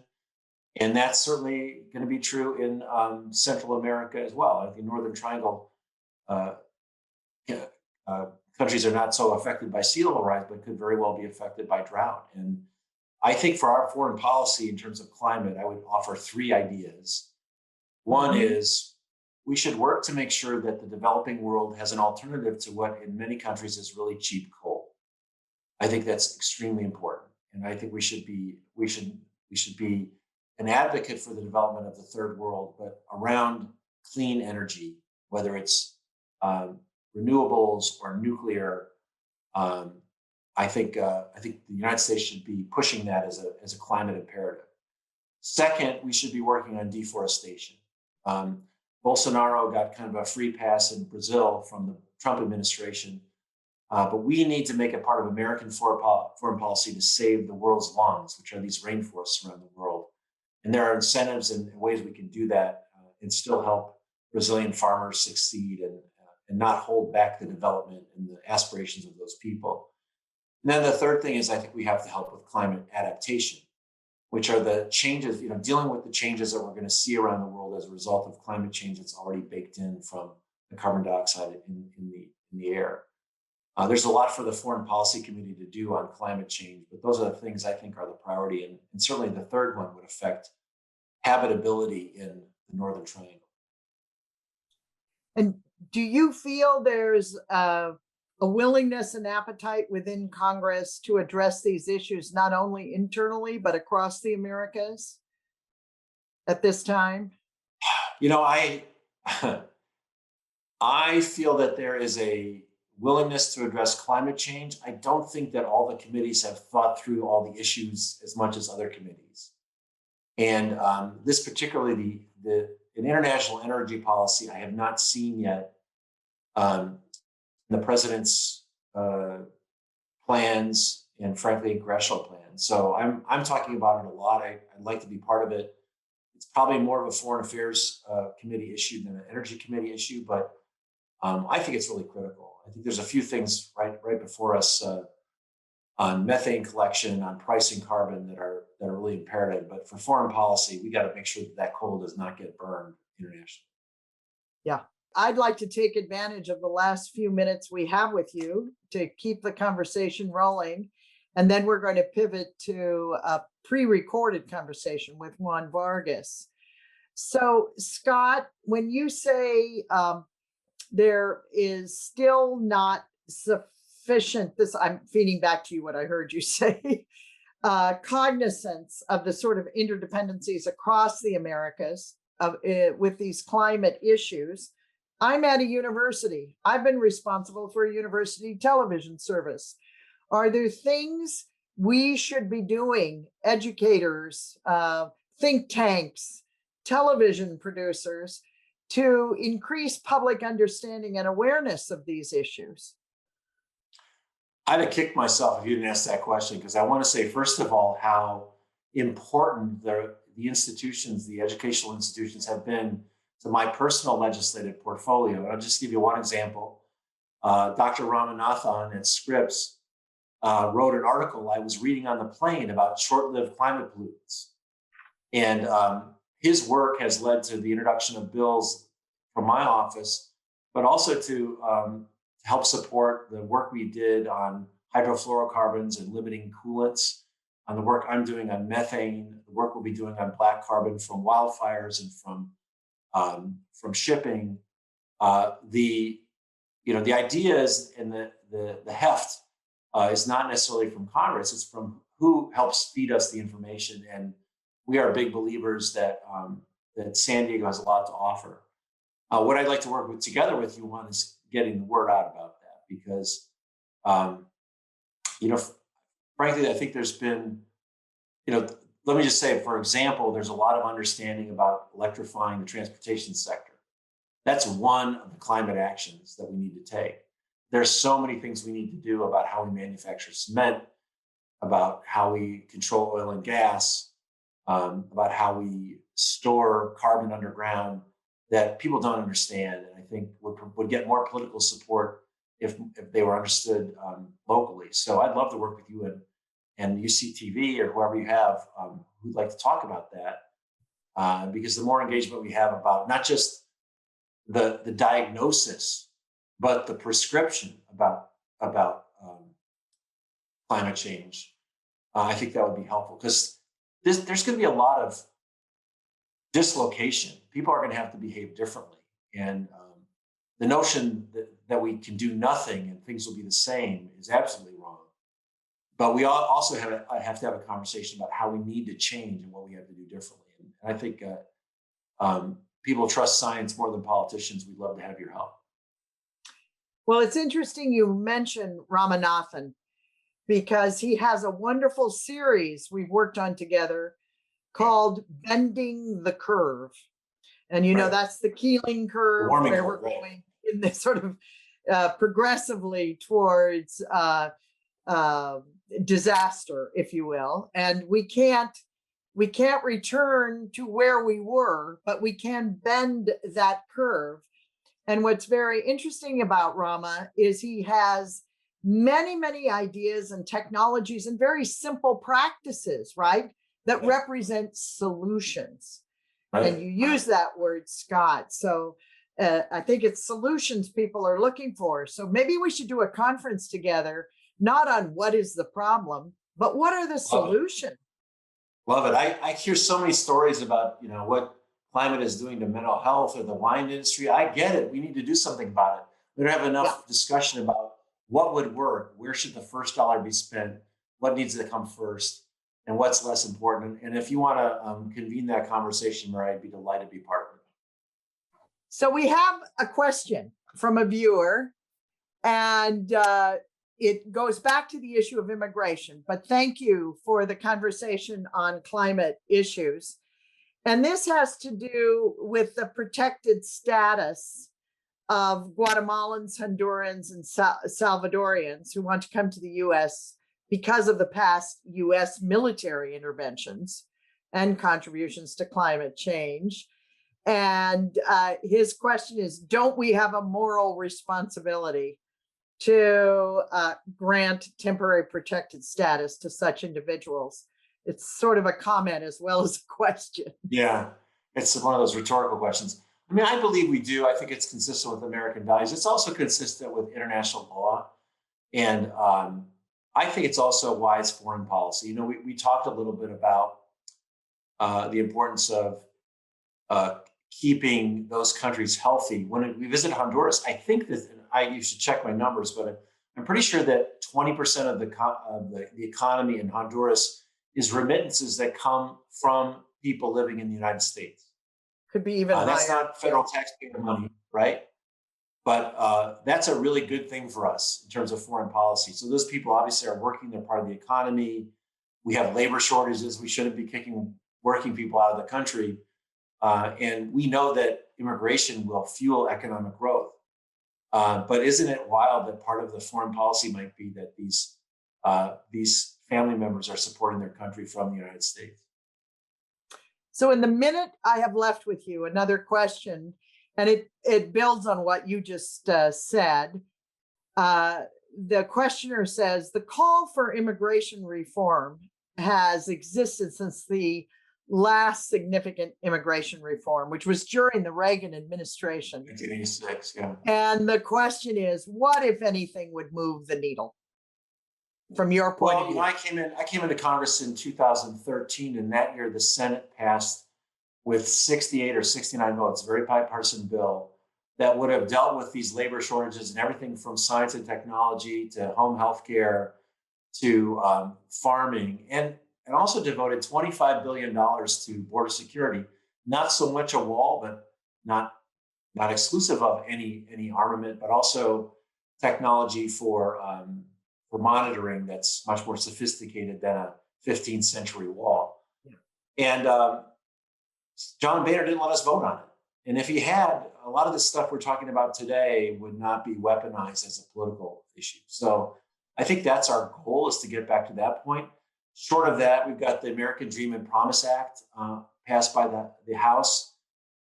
And that's certainly going to be true in Central America as well. I think Northern Triangle countries are not so affected by sea level rise, but could very well be affected by drought. And I think for our foreign policy in terms of climate, I would offer 3 ideas. One is we should work to make sure that the developing world has an alternative to what in many countries is really cheap coal. I think that's extremely important. And I think we should be an advocate for the development of the third world, but around clean energy, whether it's renewables or nuclear. I think the United States should be pushing that as a climate imperative. Second, we should be working on deforestation. Bolsonaro got kind of a free pass in Brazil from the Trump administration, but we need to make it part of American foreign policy to save the world's lungs, which are these rainforests around the world. And there are incentives and ways we can do that and still help Brazilian farmers succeed and not hold back the development and the aspirations of those people. And then the third thing is I think we have to help with climate adaptation, which are the changes, dealing with the changes that we're going to see around the world as a result of climate change that's already baked in from the carbon dioxide in the air. There's a lot for the Foreign Policy Committee to do on climate change, but those are the things I think are the priority. And certainly the third one would affect habitability in the Northern Triangle. And do you feel there's a willingness and appetite within Congress to address these issues, not only internally, but across the Americas at this time? I feel that there is a willingness to address climate change. I don't think that all the committees have thought through all the issues as much as other committees. And this particularly, an international energy policy, I have not seen yet the president's plans and frankly, congressional plans. So I'm talking about it a lot. I'd like to be part of it. It's probably more of a foreign affairs committee issue than an energy committee issue, but I think it's really critical. I think there's a few things right before us on methane collection, on pricing carbon that are really imperative. But for foreign policy, we got to make sure that coal does not get burned internationally. Yeah. I'd like to take advantage of the last few minutes we have with you to keep the conversation rolling. And then we're going to pivot to a pre-recorded conversation with Juan Vargas. So, Scott, when you say there is still not sufficient, I'm feeding back to you what I heard you say, cognizance of the sort of interdependencies across the Americas with these climate issues. I'm at a university. I've been responsible for a university television service. Are there things we should be doing, educators, think tanks, television producers, to increase public understanding and awareness of these issues? I'd have kicked myself if you didn't ask that question, because I want to say, first of all, how important the institutions, the educational institutions have been to my personal legislative portfolio. And I'll just give you one example. Dr. Ramanathan at Scripps wrote an article I was reading on the plane about short-lived climate pollutants. And his work has led to the introduction of bills from my office, but also to help support the work we did on hydrofluorocarbons and limiting coolants, on the work I'm doing on methane, the work we'll be doing on black carbon from wildfires and from shipping. The ideas and the heft is not necessarily from Congress, it's from who helps feed us the information. And we are big believers that San Diego has a lot to offer. What I'd like to work together with you on is getting the word out about that, because, frankly, I think there's been, let me just say, for example, there's a lot of understanding about electrifying the transportation sector. That's one of the climate actions that we need to take. There's so many things we need to do about how we manufacture cement, about how we control oil and gas, about how we store carbon underground, that people don't understand, and I think would get more political support if they were understood locally. So I'd love to work with you and UCTV or whoever you have who'd like to talk about that, because the more engagement we have about not just the diagnosis, but the prescription about climate change, I think that would be helpful, because there's going to be a lot of dislocation. People are going to have to behave differently. And the notion that we can do nothing and things will be the same is absolutely wrong. but we also have to have a conversation about how we need to change and what we have to do differently. And I think people trust science more than politicians. We'd love to have your help. Well, it's interesting you mentioned Ramanathan, because he has a wonderful series we've worked on together called Bending the Curve. And Right. that's the Keeling curve, Warming where curve, we're right. going in this sort of progressively towards disaster, if you will. And we can't return to where we were, but we can bend that curve. And what's very interesting about Rama is he has many, many ideas and technologies and very simple practices, right, that represent solutions. Right. And you use that word, Scott. So I think it's solutions people are looking for. So maybe we should do a conference together, not on what is the problem, but what are the solutions? Love it. I hear so many stories about, what climate is doing to mental health or the wine industry. I get it. We need to do something about it. We don't have enough discussion about what would work. Where should the first dollar be spent? What needs to come first? And what's less important? And if you want to convene that conversation, Mary, I'd be delighted to be part of it. So we have a question from a viewer, and it goes back to the issue of immigration, but thank you for the conversation on climate issues. And this has to do with the protected status of Guatemalans, Hondurans, and Salvadorians who want to come to the US because of the past US military interventions and contributions to climate change. And his question is, don't we have a moral responsibility to grant temporary protected status to such individuals? It's sort of a comment as well as a question. Yeah, it's one of those rhetorical questions. I mean, I believe we do. I think it's consistent with American values. It's also consistent with international law. And I think it's also wise foreign policy. We talked a little bit about the importance of keeping those countries healthy. When we visited Honduras, I think that you should check my numbers, but I'm pretty sure that 20% of the economy in Honduras is remittances that come from people living in the United States. Could be even higher. That's not federal taxpayer money, right? But that's a really good thing for us in terms of foreign policy. So those people obviously are working, they're part of the economy. We have labor shortages. We shouldn't be kicking working people out of the country. And we know that immigration will fuel economic growth. But isn't it wild that part of the foreign policy might be that these family members are supporting their country from the United States? So in the minute I have left with you, another question, and it builds on what you just said. The questioner says, the call for immigration reform has existed since the last significant immigration reform, which was during the Reagan administration. 1986, yeah. And the question is, what, if anything, would move the needle from your point of view? I came into Congress in 2013, and that year the Senate passed with 68 or 69 votes, a very bipartisan bill that would have dealt with these labor shortages and everything from science and technology to home health care to farming, and also devoted $25 billion to border security. Not so much a wall, but not exclusive of any armament, but also technology for monitoring that's much more sophisticated than a 15th century wall. Yeah. And John Boehner didn't let us vote on it. And if he had, a lot of the stuff we're talking about today would not be weaponized as a political issue. So I think that's our goal, is to get back to that point. Short of that, we've got the American Dream and Promise Act passed by the House.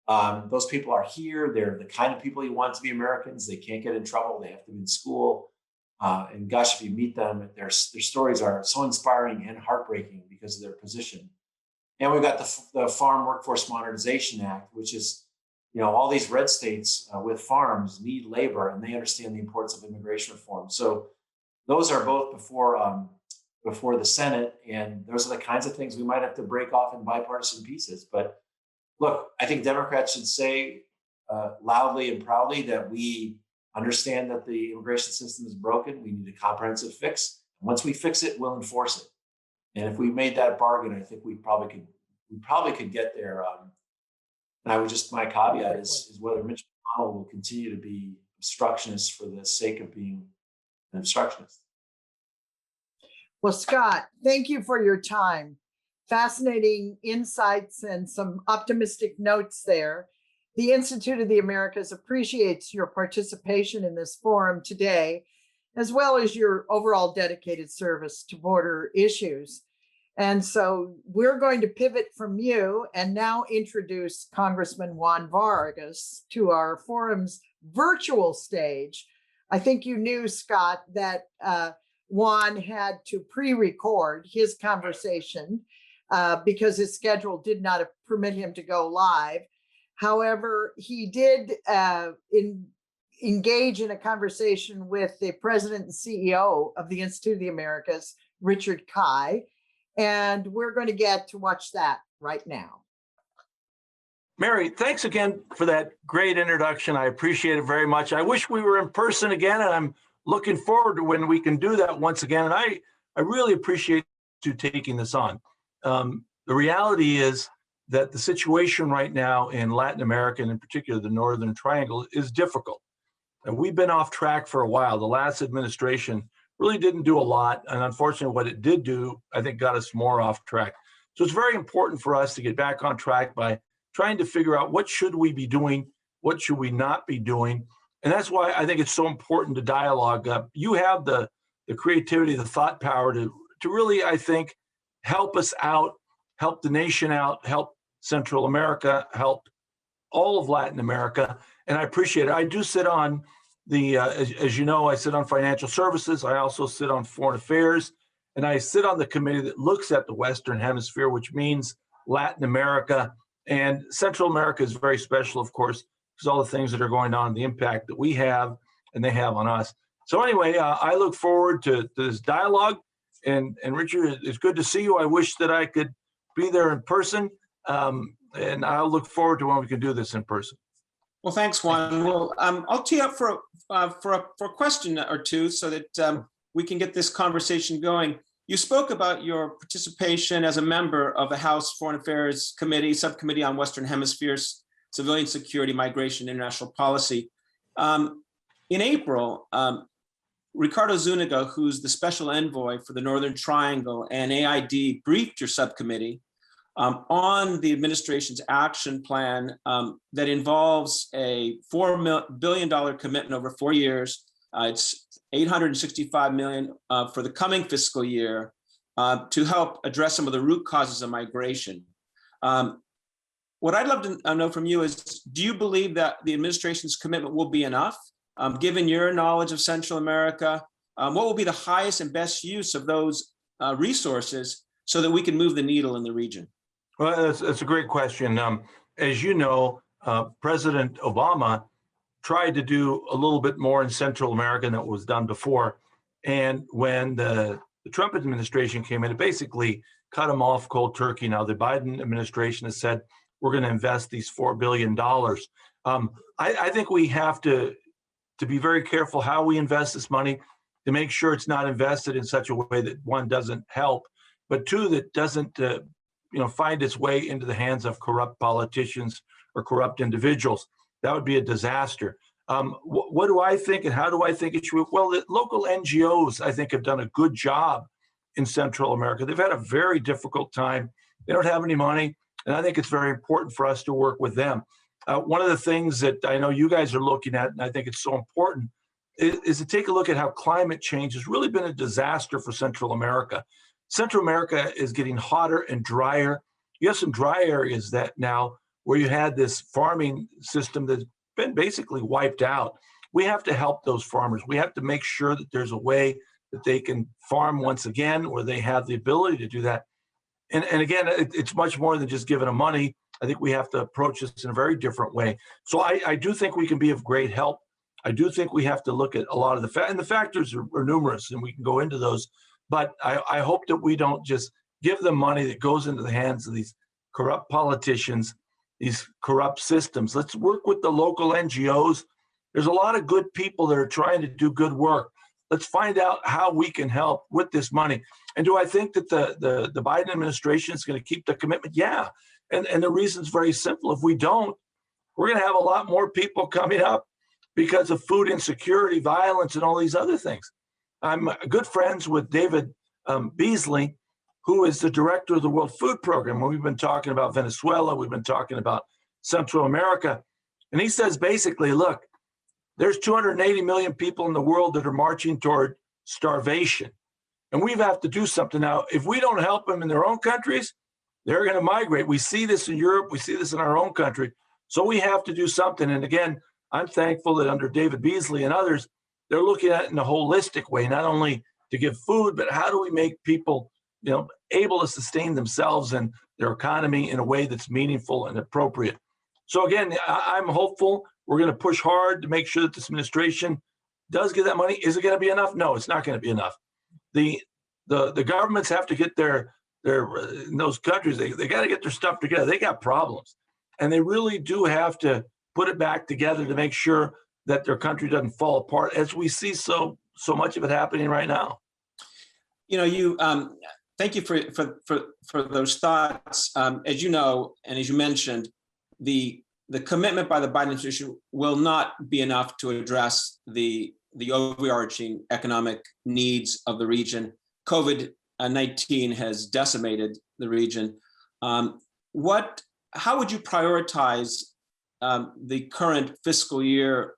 Those people are here. They're the kind of people you want to be Americans. They can't get in trouble. They have to be in school. And gosh, if you meet them, their stories are so inspiring and heartbreaking because of their position. And we've got the Farm Workforce Modernization Act, which is, all these red states with farms need labor, and they understand the importance of immigration reform. So those are both before the Senate, and those are the kinds of things we might have to break off in bipartisan pieces. But look, I think Democrats should say loudly and proudly that we understand that the immigration system is broken. We need a comprehensive fix. Once we fix it, we'll enforce it. And if we made that bargain, I think we probably could get there. And I would just, my caveat is whether Mitch McConnell will continue to be obstructionist for the sake of being an obstructionist. Well, Scott, thank you for your time. Fascinating insights and some optimistic notes there. The Institute of the Americas appreciates your participation in this forum today, as well as your overall dedicated service to border issues. And so we're going to pivot from you and now introduce Congressman Juan Vargas to our forum's virtual stage. I think you knew, Scott, that Juan had to pre-record his conversation because his schedule did not permit him to go live. However, he did engage in a conversation with the president and CEO of the Institute of the Americas, Richard Kai, and we're going to get to watch that right now. Mary, thanks again for that great introduction. I appreciate it very much. I wish we were in person again, and I'm looking forward to when we can do that once again. And I really appreciate you taking this on. The reality is that the situation right now in Latin America, and in particular the Northern Triangle, is difficult. And we've been off track for a while. The last administration really didn't do a lot. And unfortunately, what it did do, I think, got us more off track. So it's very important for us to get back on track by trying to figure out what should we be doing, what should we not be doing. And that's why I think it's so important to dialogue. You have the creativity, the thought power to really, I think, help us out, help the nation out, help Central America, help all of Latin America. And I appreciate it. I do sit on the, as you know, I sit on financial services. I also sit on foreign affairs, and I sit on the committee that looks at the Western Hemisphere, which means Latin America. And Central America is very special, of course, because all the things that are going on, the impact that we have and they have on us. So anyway, I look forward to this dialogue. And Richard, it's good to see you. I wish that I could be there in person. And I'll look forward to when we can do this in person. Well, thanks, Juan. Well, I'll tee up for a question or two so that we can get this conversation going. You spoke about your participation as a member of the House Foreign Affairs Committee, Subcommittee on Western Hemisphere's Civilian Security, Migration, and International Policy. In April, Ricardo Zuniga, who's the special envoy for the Northern Triangle and AID, briefed your subcommittee on the administration's action plan that involves a $4 billion commitment over 4 years. It's $865 million for the coming fiscal year to help address some of the root causes of migration. What I'd love to know from you is, do you believe that the administration's commitment will be enough? Given your knowledge of Central America, what will be the highest and best use of those resources so that we can move the needle in the region? Well, that's a great question. As you know, President Obama tried to do a little bit more in Central America than was done before. And when the Trump administration came in, it basically cut him off cold turkey. Now, the Biden administration has said, we're going to invest these $4 billion. I think we have to be very careful how we invest this money to make sure it's not invested in such a way that, one, doesn't help, but two, that doesn't find its way into the hands of corrupt politicians or corrupt individuals. That would be a disaster. What do I think, and how do I think it should work? Well, the local NGOs, I think, have done a good job in Central America. They've had a very difficult time. They don't have any money, and I think it's very important for us to work with them. One of the things that I know you guys are looking at, and I think it's so important, is to take a look at how climate change has really been a disaster for Central America. Central America is getting hotter and drier. You have some dry areas that now where you had this farming system that's been basically wiped out. We have to help those farmers. We have to make sure that there's a way that they can farm once again, or they have the ability to do that. And again, it's much more than just giving them money. I think we have to approach this in a very different way. So I do think we can be of great help. I do think we have to look at a lot of the factors are numerous, and we can go into those. But I hope that we don't just give them money that goes into the hands of these corrupt politicians, these corrupt systems. Let's work with the local NGOs. There's a lot of good people that are trying to do good work. let's find out how we can help with this money. And do I think that the Biden administration is going to keep the commitment? Yeah. And the reason is very simple. If we don't, we're going to have a lot more people coming up because of food insecurity, violence, and all these other things. I'm good friends with David Beasley, who is the director of the World Food Program. We've been talking about Venezuela. We've been talking about Central America. And he says basically, look, there's 280 million people in the world that are marching toward starvation. And we have to do something now. If we don't help them in their own countries, they're going to migrate. We see this in Europe. We see this in our own country. So we have to do something. And again, I'm thankful that under David Beasley and others, they're looking at it in a holistic way, not only to give food, but how do we make people, able to sustain themselves and their economy in a way that's meaningful and appropriate. So again, I'm hopeful. We're going to push hard to make sure that this administration does get that money. Is it going to be enough? No, it's not going to be enough. The governments have to get their in those countries, they got to get their stuff together. They got problems. And they really do have to put it back together to make sure that their country doesn't fall apart, as we see so much of it happening right now. Thank you for those thoughts. As you know, and as you mentioned, the commitment by the Biden administration will not be enough to address the overarching economic needs of the region. COVID-19 has decimated the region. How would you prioritize the current fiscal year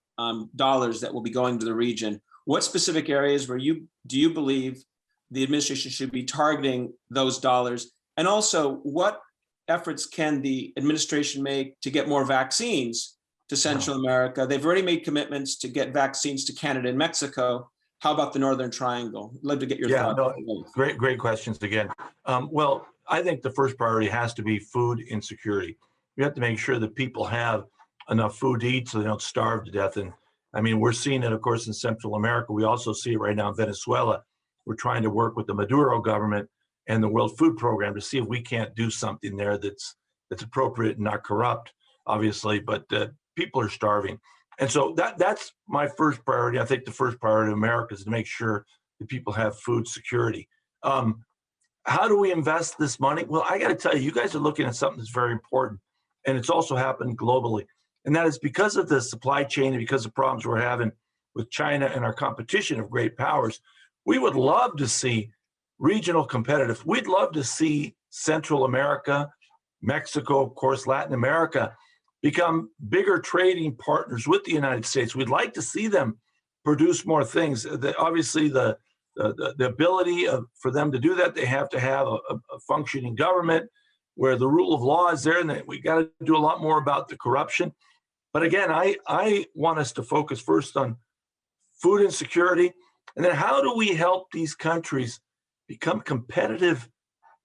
dollars that will be going to the region? What specific areas do you believe the administration should be targeting those dollars? And also, what efforts can the administration make to get more vaccines to Central America? They've already made commitments to get vaccines to Canada and Mexico. How about the Northern Triangle? I'd love to get your thoughts. No, great questions again. Well, I think the first priority has to be food insecurity. We have to make sure that people have enough food to eat so they don't starve to death. And I mean, we're seeing it, of course, in Central America. We also see it right now in Venezuela. We're trying to work with the Maduro government and the World Food Program to see if we can't do something there that's appropriate and not corrupt, obviously, but people are starving. And so that's my first priority. I think the first priority of America is to make sure that people have food security. How do we invest this money? Well, I got to tell you, you guys are looking at something that's very important, and it's also happened globally. And that is because of the supply chain and because of problems we're having with China and our competition of great powers. We would love to see regional competitive. We'd love to see Central America, Mexico, of course, Latin America, become bigger trading partners with the United States. We'd like to see them produce more things. Obviously, the ability for them to do that, they have to have a functioning government where the rule of law is there, and we got to do a lot more about the corruption. But again, I want us to focus first on food insecurity, and then how do we help these countries become competitive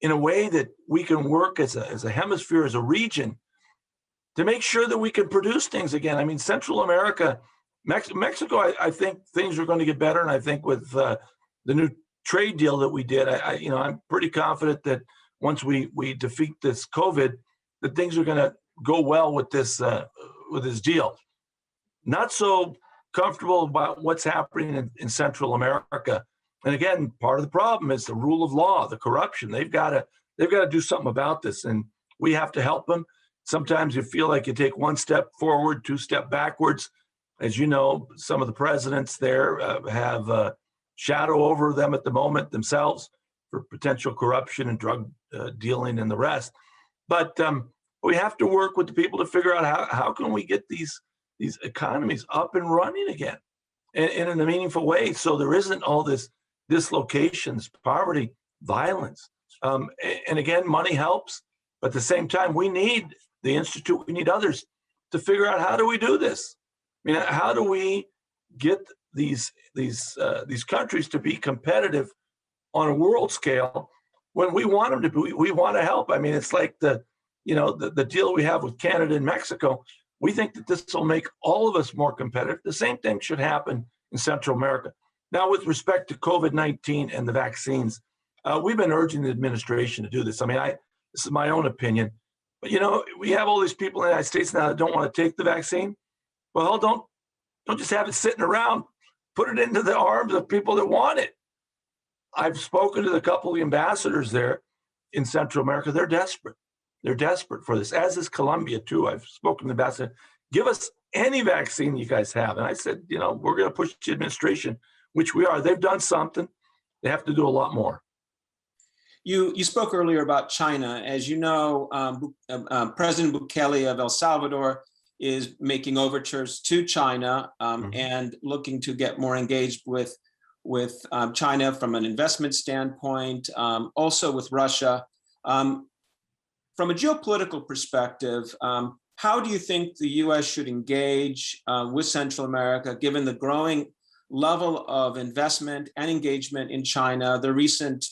in a way that we can work as a hemisphere, as a region, to make sure that we can produce things again. I mean, Central America, Mexico, I think things are going to get better, and I think with the new trade deal that we did, I'm pretty confident that once we defeat this COVID, that things are going to go well with this deal. Not so comfortable about what's happening in Central America. And again, part of the problem is the rule of law, the corruption. They've got to do something about this, and we have to help them. Sometimes you feel like you take one step forward, two steps backwards. As you know, some of the presidents there have shadow over them at the moment themselves for potential corruption and drug dealing and the rest. But we have to work with the people to figure out how can we get these economies up and running again and in a meaningful way, so there isn't all this dislocation, this poverty, violence. And again, money helps, but at the same time, we need the Institute, we need others to figure out how do we do this? I mean, how do we get these countries to be competitive on a world scale when we want them to be? We want to help. I mean, it's like the deal we have with Canada and Mexico. We think that this will make all of us more competitive. The same thing should happen in Central America. Now, with respect to COVID-19 and the vaccines, we've been urging the administration to do this. I mean, this is my own opinion, but we have all these people in the United States now that don't want to take the vaccine. Well, don't just have it sitting around. put it into the arms of people that want it. I've spoken to a couple of the ambassadors there in Central America. They're desperate. They're desperate for this, as is Colombia too. I've spoken to the ambassador, give us any vaccine you guys have. And I said, you know, we're going to push the administration, which we are. They've done something. They have to do a lot more. You spoke earlier about China. As you know, President Bukele of El Salvador is making overtures to China and looking to get more engaged with China from an investment standpoint, also with Russia. From a geopolitical perspective, how do you think the U.S. should engage with Central America, given the growing level of investment and engagement in China, the recent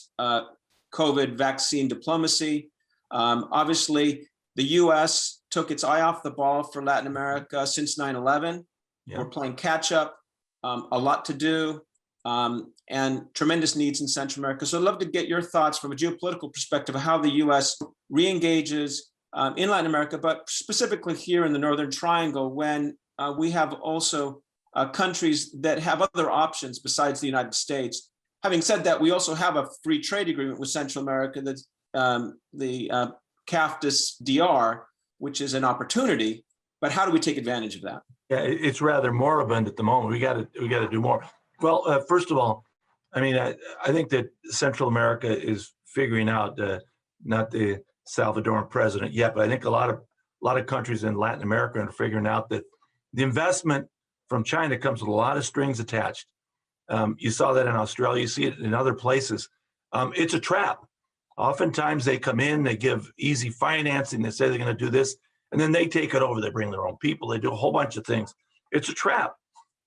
COVID vaccine diplomacy? Obviously, the U.S. took its eye off the ball for Latin America since 9/11. Yeah. We're playing catch up, a lot to do, and tremendous needs in Central America. So I'd love to get your thoughts from a geopolitical perspective of how the U.S. re-engages in Latin America, but specifically here in the Northern Triangle, when we have also countries that have other options besides the United States. Having said that, we also have a free trade agreement with Central America, that's the CAFTA-DR, which is an opportunity. But how do we take advantage of that? Yeah, it's rather moribund at the moment. We got to do more. Well, first of all, I mean, I think that Central America is figuring out, not the Salvadoran president yet, but I think a lot of countries in Latin America are figuring out that the investment from China comes with a lot of strings attached. You saw that in Australia. You see it in other places. It's a trap. Oftentimes they come in, they give easy financing, they say they're going to do this, and then they take it over. They bring their own people. They do a whole bunch of things. It's a trap.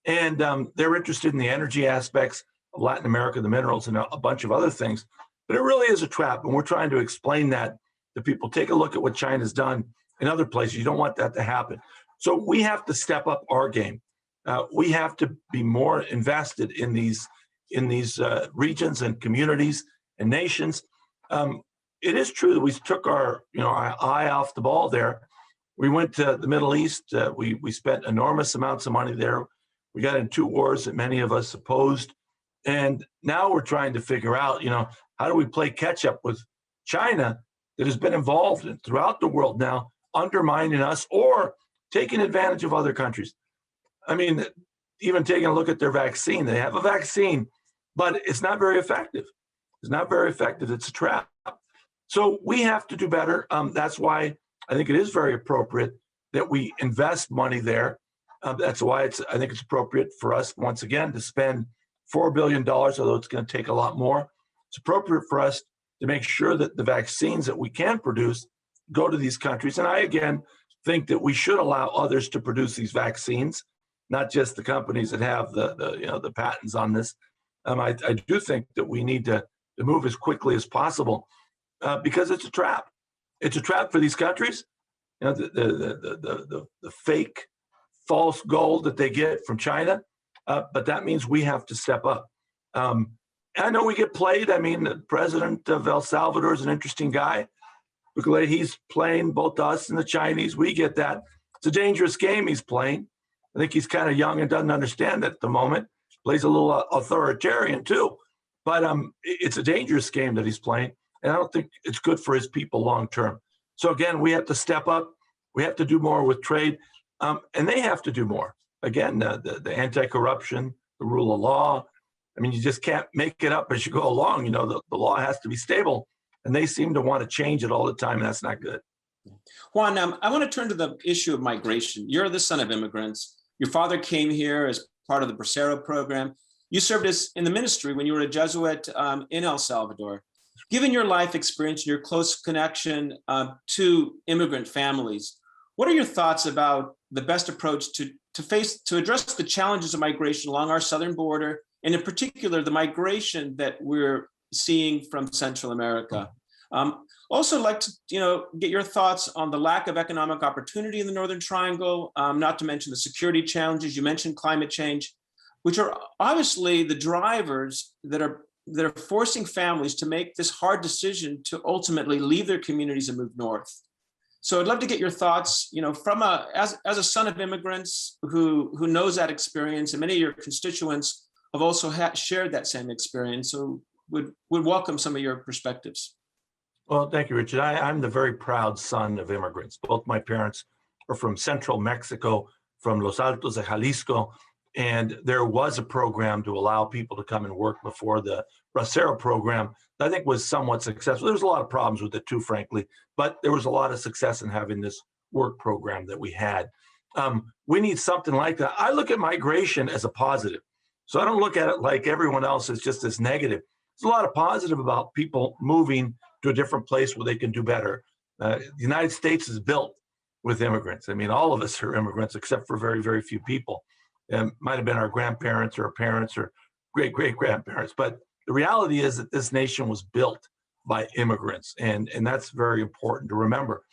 And they're interested in the energy aspects of Latin America, the minerals, and a bunch of other things. But it really is a trap. And we're trying to explain that to people. Take a look at what China's done in other places. You don't want that to happen. So we have to step up our game. We have to be more invested in these regions and communities and nations. It is true that we took our eye off the ball there. We went to the Middle East. We spent enormous amounts of money there. We got in 2 wars that many of us opposed. And now we're trying to figure out, how do we play catch up with China that has been involved throughout the world now, undermining us or taking advantage of other countries. I mean, even taking a look at their vaccine, they have a vaccine, but it's not very effective. It's not very effective. It's a trap. So we have to do better. That's why I think it is very appropriate that we invest money there. That's why I think it's appropriate for us, once again, to spend $4 billion, although it's going to take a lot more. It's appropriate for us to make sure that the vaccines that we can produce go to these countries. And I, again, think that we should allow others to produce these vaccines, not just the companies that have the patents on this. I do think that we need to move as quickly as possible because it's a trap. It's a trap for these countries. The fake, false gold that they get from China, but that means we have to step up. I know we get played. I mean, the president of El Salvador is an interesting guy. He's playing both us and the Chinese. We get that. It's a dangerous game he's playing. I think he's kind of young and doesn't understand it at the moment. Plays a little authoritarian too. But it's a dangerous game that he's playing. And I don't think it's good for his people long term. So again, we have to step up. We have to do more with trade. And they have to do more. Again, the anti-corruption, the rule of law. I mean, you just can't make it up as you go along. The law has to be stable. And they seem to want to change it all the time. And that's not good. Juan, I want to turn to the issue of migration. You're the son of immigrants. Your father came here as part of the Bracero program. You served in the ministry when you were a Jesuit in El Salvador. Given your life experience and your close connection to immigrant families, what are your thoughts about the best approach to address the challenges of migration along our southern border, and in particular, the migration that we're seeing from Central America? Also like to get your thoughts on the lack of economic opportunity in the Northern Triangle, not to mention the security challenges. You mentioned climate change, which are obviously the drivers that are forcing families to make this hard decision to ultimately leave their communities and move north. So I'd love to get your thoughts, as a son of immigrants who knows that experience, and many of your constituents have also shared that same experience. So would welcome some of your perspectives. Well, thank you, Richard. I'm the very proud son of immigrants. Both my parents are from central Mexico, from Los Altos de Jalisco, and there was a program to allow people to come and work before the Bracero program that I think was somewhat successful. There was a lot of problems with it too, frankly, but there was a lot of success in having this work program that we had. We need something like that. I look at migration as a positive. So I don't look at it like everyone else as just as negative. There's a lot of positive about people moving to a different place where they can do better. The United States is built with immigrants. I mean, all of us are immigrants except for very, very few people. It might have been our grandparents or our parents or great-great-grandparents. But the reality is that this nation was built by immigrants, and that's very important to remember.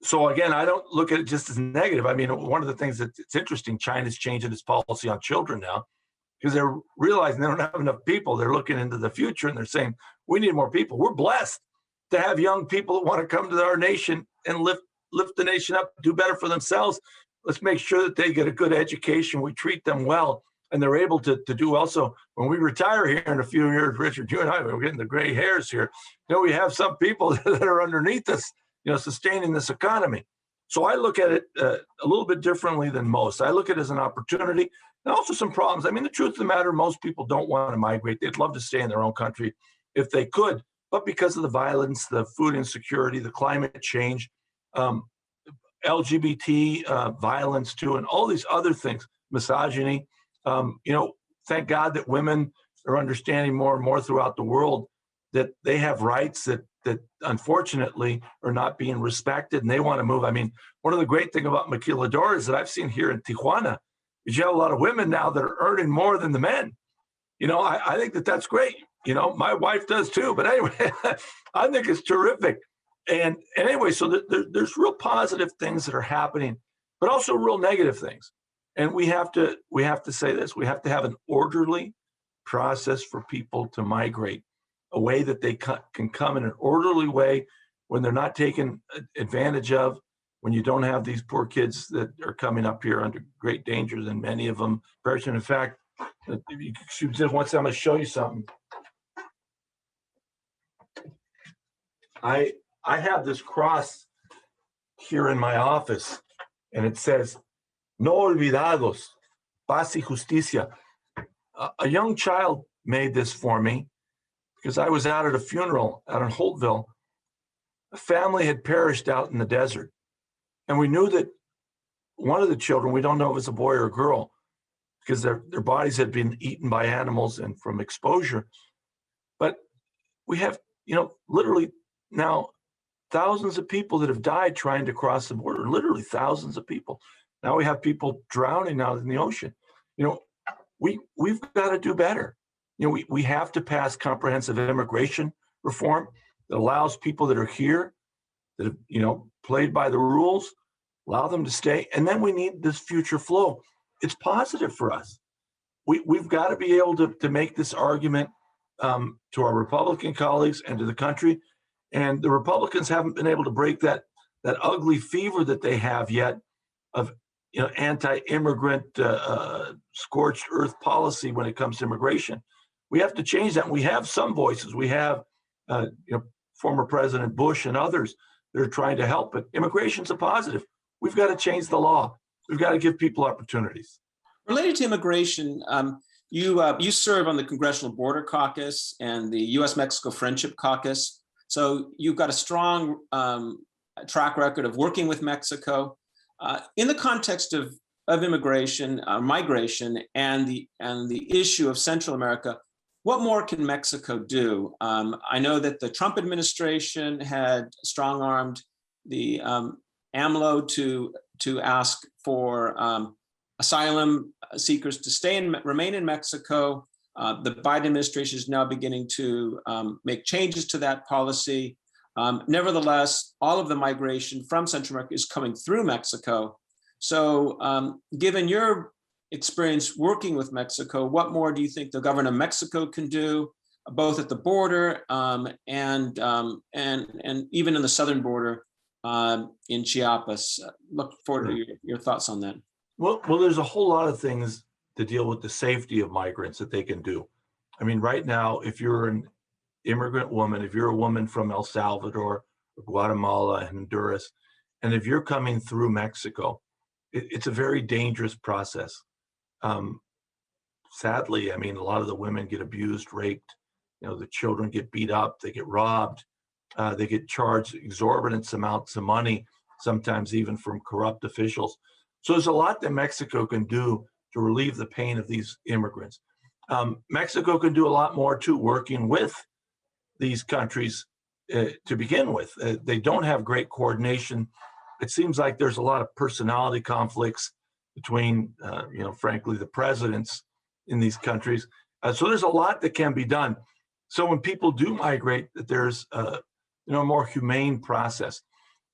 So again, I don't look at it just as negative. I mean, one of the things that's interesting, China's changing its policy on children now because they're realizing they don't have enough people. They're looking into the future and they're saying, we need more people. We're blessed to have young people that want to come to our nation and lift the nation up, do better for themselves. Let's make sure that they get a good education. We treat them well, and they're able to do also. When we retire here in a few years, Richard, you and I, we're getting the gray hairs here. You know, we have some people that are underneath us, you know, sustaining this economy. So I look at it a little bit differently than most. I look at it as an opportunity and also some problems. I mean, the truth of the matter, most people don't want to migrate. They'd love to stay in their own country if they could, but because of the violence, the food insecurity, the climate change, LGBT violence too, and all these other things, misogyny, you know, thank God that women are understanding more and more throughout the world that they have rights that unfortunately are not being respected, and they want to move. I mean, one of the great things about maquiladoras that I've seen here in Tijuana is you have a lot of women now that are earning more than the men. You know, I think that's great. You know, my wife does too. But anyway, I think it's terrific. And anyway, so there's real positive things that are happening, but also real negative things. And we have to say this: we have to have an orderly process for people to migrate, a way that they can come in an orderly way when they're not taken advantage of, when you don't have these poor kids that are coming up here under great dangers, and many of them perish. In fact, if you just once, I'm going to show you something. I have this cross here in my office, and it says, "No olvidados, paz y justicia." A young child made this for me because I was out at a funeral out in Holtville. A family had perished out in the desert, and we knew that one of the children, we don't know if it's a boy or a girl, because their bodies had been eaten by animals and from exposure. But we have, you know, literally now thousands of people that have died trying to cross the border, literally thousands of people. Now we have people drowning out in the ocean. You know, we've got to do better. You know, we have to pass comprehensive immigration reform that allows people that are here, that have, you know, played by the rules, allow them to stay. And then we need this future flow. It's positive for us. We've got to be able to make this argument to our Republican colleagues and to the country. And the Republicans haven't been able to break that ugly fever that they have yet of, you know, anti-immigrant scorched earth policy when it comes to immigration. We have to change that. We have some voices. We have, you know, former President Bush and others that are trying to help. But immigration's a positive. We've got to change the law. We've got to give people opportunities. Related to immigration, you serve on the Congressional Border Caucus and the U.S.-Mexico Friendship Caucus. So you've got a strong track record of working with Mexico. In the context of immigration, migration, and the issue of Central America, what more can Mexico do? I know that the Trump administration had strong-armed the AMLO to ask for asylum seekers to remain in Mexico. The Biden administration is now beginning to make changes to that policy. Nevertheless, all of the migration from Central America is coming through Mexico. So given your experience working with Mexico, what more do you think the government of Mexico can do, both at the border and even in the southern border in Chiapas? Look forward to your thoughts on that. Well, there's a whole lot of things to deal with the safety of migrants that they can do. I mean, right now, if you're an immigrant woman, if you're a woman from El Salvador, Guatemala, Honduras, and if you're coming through Mexico, it's a very dangerous process. Sadly, I mean, a lot of the women get abused, raped, the children get beat up, they get robbed, they get charged exorbitant amounts of money, sometimes even from corrupt officials. So there's a lot that Mexico can do to relieve the pain of these immigrants. Mexico can do a lot more too, working with these countries to begin with. They don't have great coordination. It seems like there's a lot of personality conflicts between, frankly, the presidents in these countries. So there's a lot that can be done. So when people do migrate, that there's a more humane process.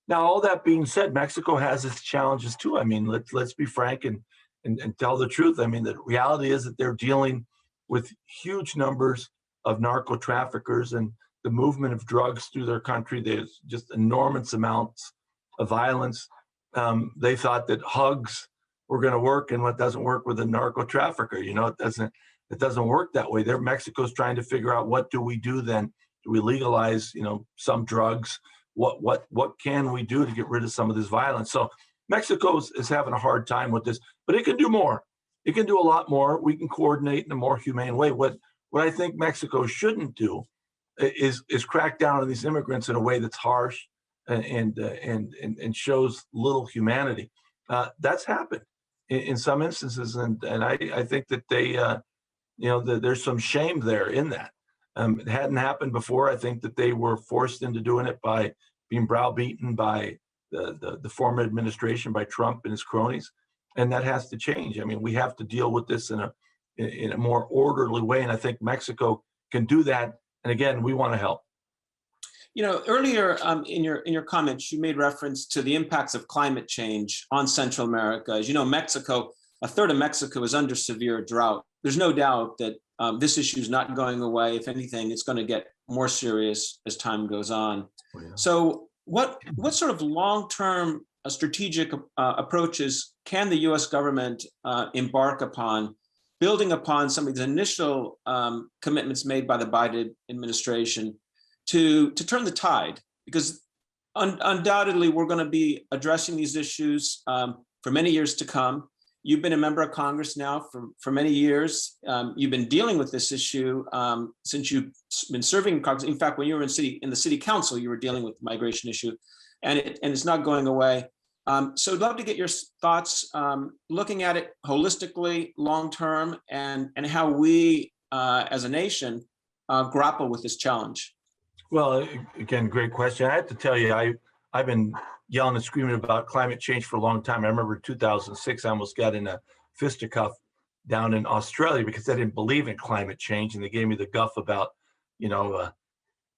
Now, all that being said, Mexico has its challenges too. I mean, let's be frank and tell the truth. I mean, the reality is that they're dealing with huge numbers of narco traffickers and the movement of drugs through their country. There's just enormous amounts of violence. They thought that hugs were going to work, and what doesn't work with a narco trafficker, it doesn't work that way. Mexico's trying to figure out, what do we do then? Do we legalize, some drugs? What can we do to get rid of some of this violence? So Mexico is having a hard time with this, but it can do more. It can do a lot more. We can coordinate in a more humane way. What I think Mexico shouldn't do is crack down on these immigrants in a way that's harsh and shows little humanity. That's happened in some instances, and I think that they, there's some shame there in that. It hadn't happened before. I think that they were forced into doing it by being browbeaten by the former administration, by Trump and his cronies, and that has to change. I mean, we have to deal with this in a more orderly way, and I think Mexico can do that. And again, we want to help. Earlier in your comments, you made reference to the impacts of climate change on Central America. As you know, Mexico, a third of Mexico is under severe drought. There's no doubt that this issue is not going away. If anything, it's going to get more serious as time goes on. Oh, yeah. So what sort of long-term strategic approaches can the U.S. government embark upon, building upon some of the initial commitments made by the Biden administration to turn the tide? Because undoubtedly, we're going to be addressing these issues for many years to come. You've been a member of Congress now for many years. You've been dealing with this issue since you've been serving in Congress. In fact, when you were in the city council, you were dealing with the migration issue, and it's not going away. So I'd love to get your thoughts, looking at it holistically, long term, and how we as a nation grapple with this challenge. Well, again, great question. I have to tell you, I've been yelling and screaming about climate change for a long time. I remember in 2006, I almost got in a fisticuff down in Australia because I didn't believe in climate change, and they gave me the guff about,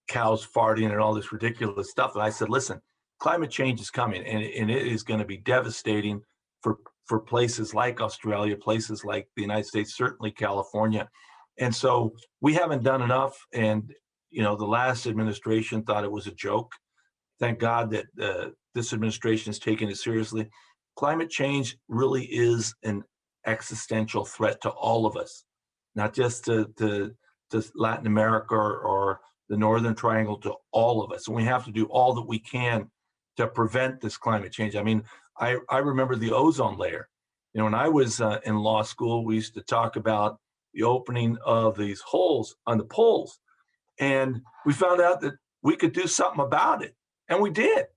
cows farting and all this ridiculous stuff. And I said, listen, climate change is coming, and it is going to be devastating for places like Australia, places like the United States, certainly California. And so we haven't done enough. And, the last administration thought it was a joke. Thank God that this administration is taking it seriously. Climate change really is an existential threat to all of us, not just to Latin America or the Northern Triangle, to all of us. And we have to do all that we can to prevent this climate change. I mean, I remember the ozone layer. When I was in law school, we used to talk about the opening of these holes on the poles. And we found out that we could do something about it. And we did.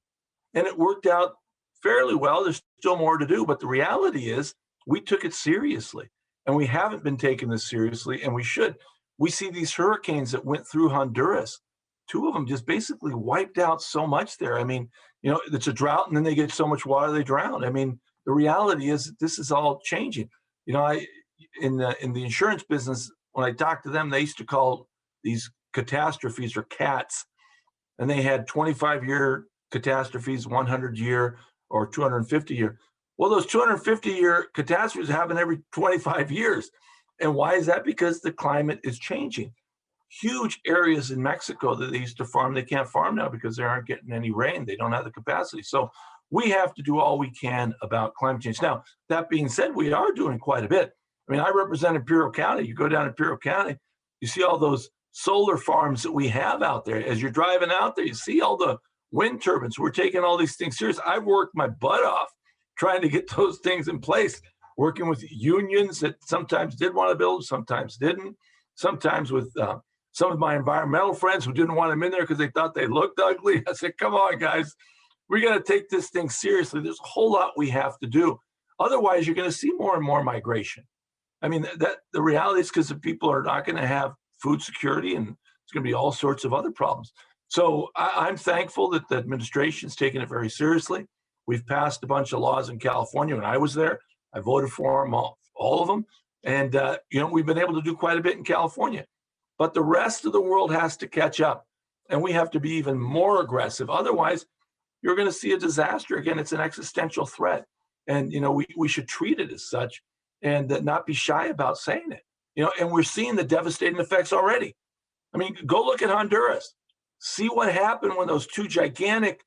And it worked out fairly well. There's still more to do. But the reality is we took it seriously. And we haven't been taking this seriously, and we should. We see these hurricanes that went through Honduras. 2 of them just basically wiped out so much there. I mean, it's a drought, and then they get so much water they drown. I mean, the reality is that this is all changing. In the insurance business, when I talked to them, they used to call these catastrophes or CATs, and they had 25-year catastrophes, 100-year, or 250-year. Well, those 250-year catastrophes happen every 25 years. And why is that? Because the climate is changing. Huge areas in Mexico that they used to farm, they can't farm now because they aren't getting any rain. They don't have the capacity. So we have to do all we can about climate change. Now, that being said, we are doing quite a bit. I mean, I represent Imperial County. You go down Imperial County, you see all those solar farms that we have out there. As you're driving out there, you see all the wind turbines. We're taking all these things serious. I've worked my butt off trying to get those things in place, working with unions that sometimes did want to build, sometimes didn't, sometimes with some of my environmental friends who didn't want them in there because they thought they looked ugly. I said, come on, guys, we got to take this thing seriously. There's a whole lot we have to do. Otherwise, you're going to see more and more migration. I mean, that the reality is because the people are not going to have food security, and it's going to be all sorts of other problems. So I'm thankful that the administration's taking it very seriously. We've passed a bunch of laws in California. When I was there, I voted for them, all of them. And, we've been able to do quite a bit in California. But the rest of the world has to catch up, and we have to be even more aggressive. Otherwise, you're going to see a disaster. Again, it's an existential threat. And, we should treat it as such and not be shy about saying it. And we're seeing the devastating effects already. I mean, go look at Honduras. See what happened when those two gigantic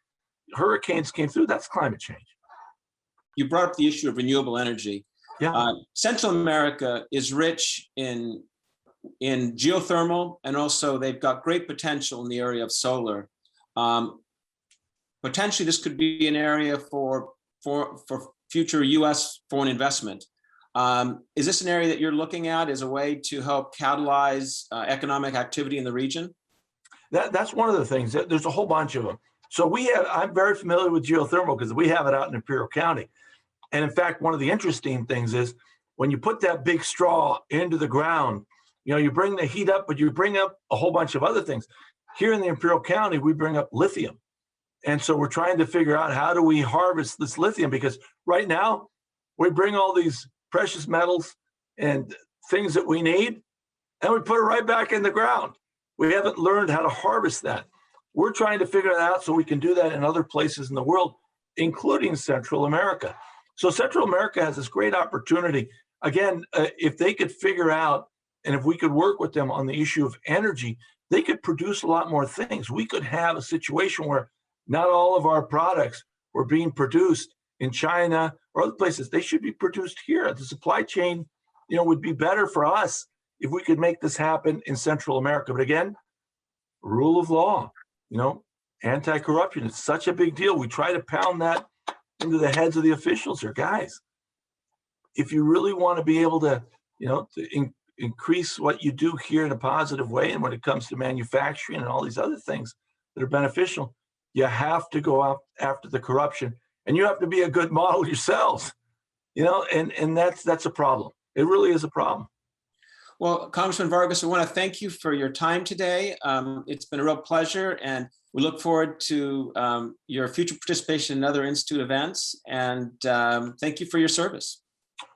hurricanes came through. That's climate change. You brought up the issue of renewable energy. Yeah. Central America is rich in geothermal, and also they've got great potential in the area of solar. Potentially, this could be an area for future U.S. foreign investment. Is this an area that you're looking at as a way to help catalyze economic activity in the region? That's one of the things. There's a whole bunch of them. So I'm very familiar with geothermal because we have it out in Imperial County. And in fact, one of the interesting things is when you put that big straw into the ground, you bring the heat up, but you bring up a whole bunch of other things. Here in the Imperial County, we bring up lithium. And so we're trying to figure out how do we harvest this lithium, because right now we bring all these precious metals and things that we need, and we put it right back in the ground. We haven't learned how to harvest that. We're trying to figure that out so we can do that in other places in the world, including Central America. So Central America has this great opportunity. Again, if they could figure out, and if we could work with them on the issue of energy, they could produce a lot more things. We could have a situation where not all of our products were being produced in China or other places. They should be produced here. The supply chain, would be better for us if we could make this happen in Central America. But again, rule of law, anti-corruption, it's such a big deal. We try to pound that into the heads of the officials here. Guys, if you really want to be able to, increase what you do here in a positive way, and when it comes to manufacturing and all these other things that are beneficial, you have to go out after the corruption, and you have to be a good model yourselves, and that's a problem. It really is a problem. Well, Congressman Vargas, I want to thank you for your time today. It's been a real pleasure, and we look forward to your future participation in other Institute events, and thank you for your service.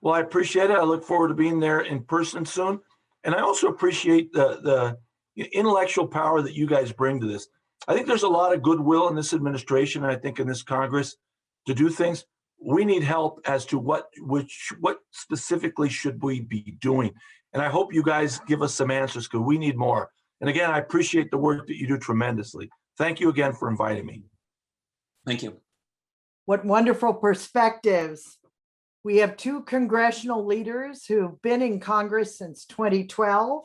Well, I appreciate it. I look forward to being there in person soon. And I also appreciate the intellectual power that you guys bring to this. I think there's a lot of goodwill in this administration, and I think in this Congress, to do things. We need help as to what specifically should we be doing. And I hope you guys give us some answers, because we need more. And again, I appreciate the work that you do tremendously. Thank you again for inviting me. Thank you. What wonderful perspectives. We have two congressional leaders who've been in Congress since 2012.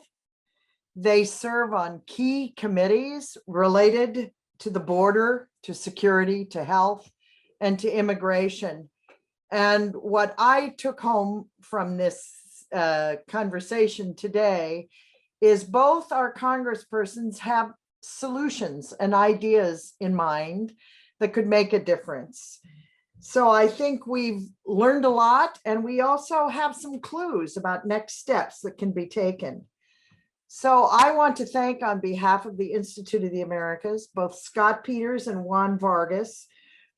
They serve on key committees related to the border, to security, to health, and to immigration. And what I took home from this conversation today is both our congresspersons have solutions and ideas in mind that could make a difference. So I think we've learned a lot, and we also have some clues about next steps that can be taken. So I want to thank, on behalf of the Institute of the Americas, both Scott Peters and Juan Vargas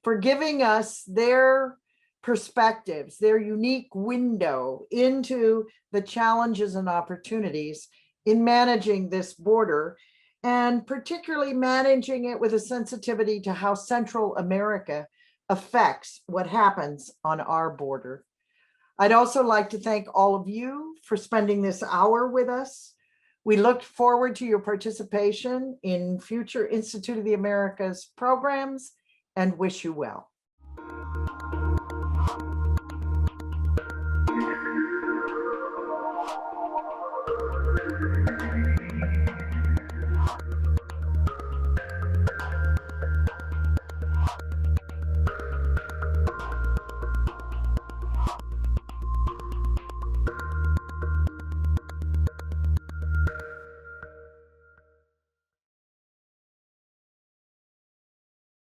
for giving us their perspectives, their unique window into the challenges and opportunities in managing this border, and particularly managing it with a sensitivity to how Central America affects what happens on our border. I'd also like to thank all of you for spending this hour with us. We look forward to your participation in future Institute of the Americas programs and wish you well.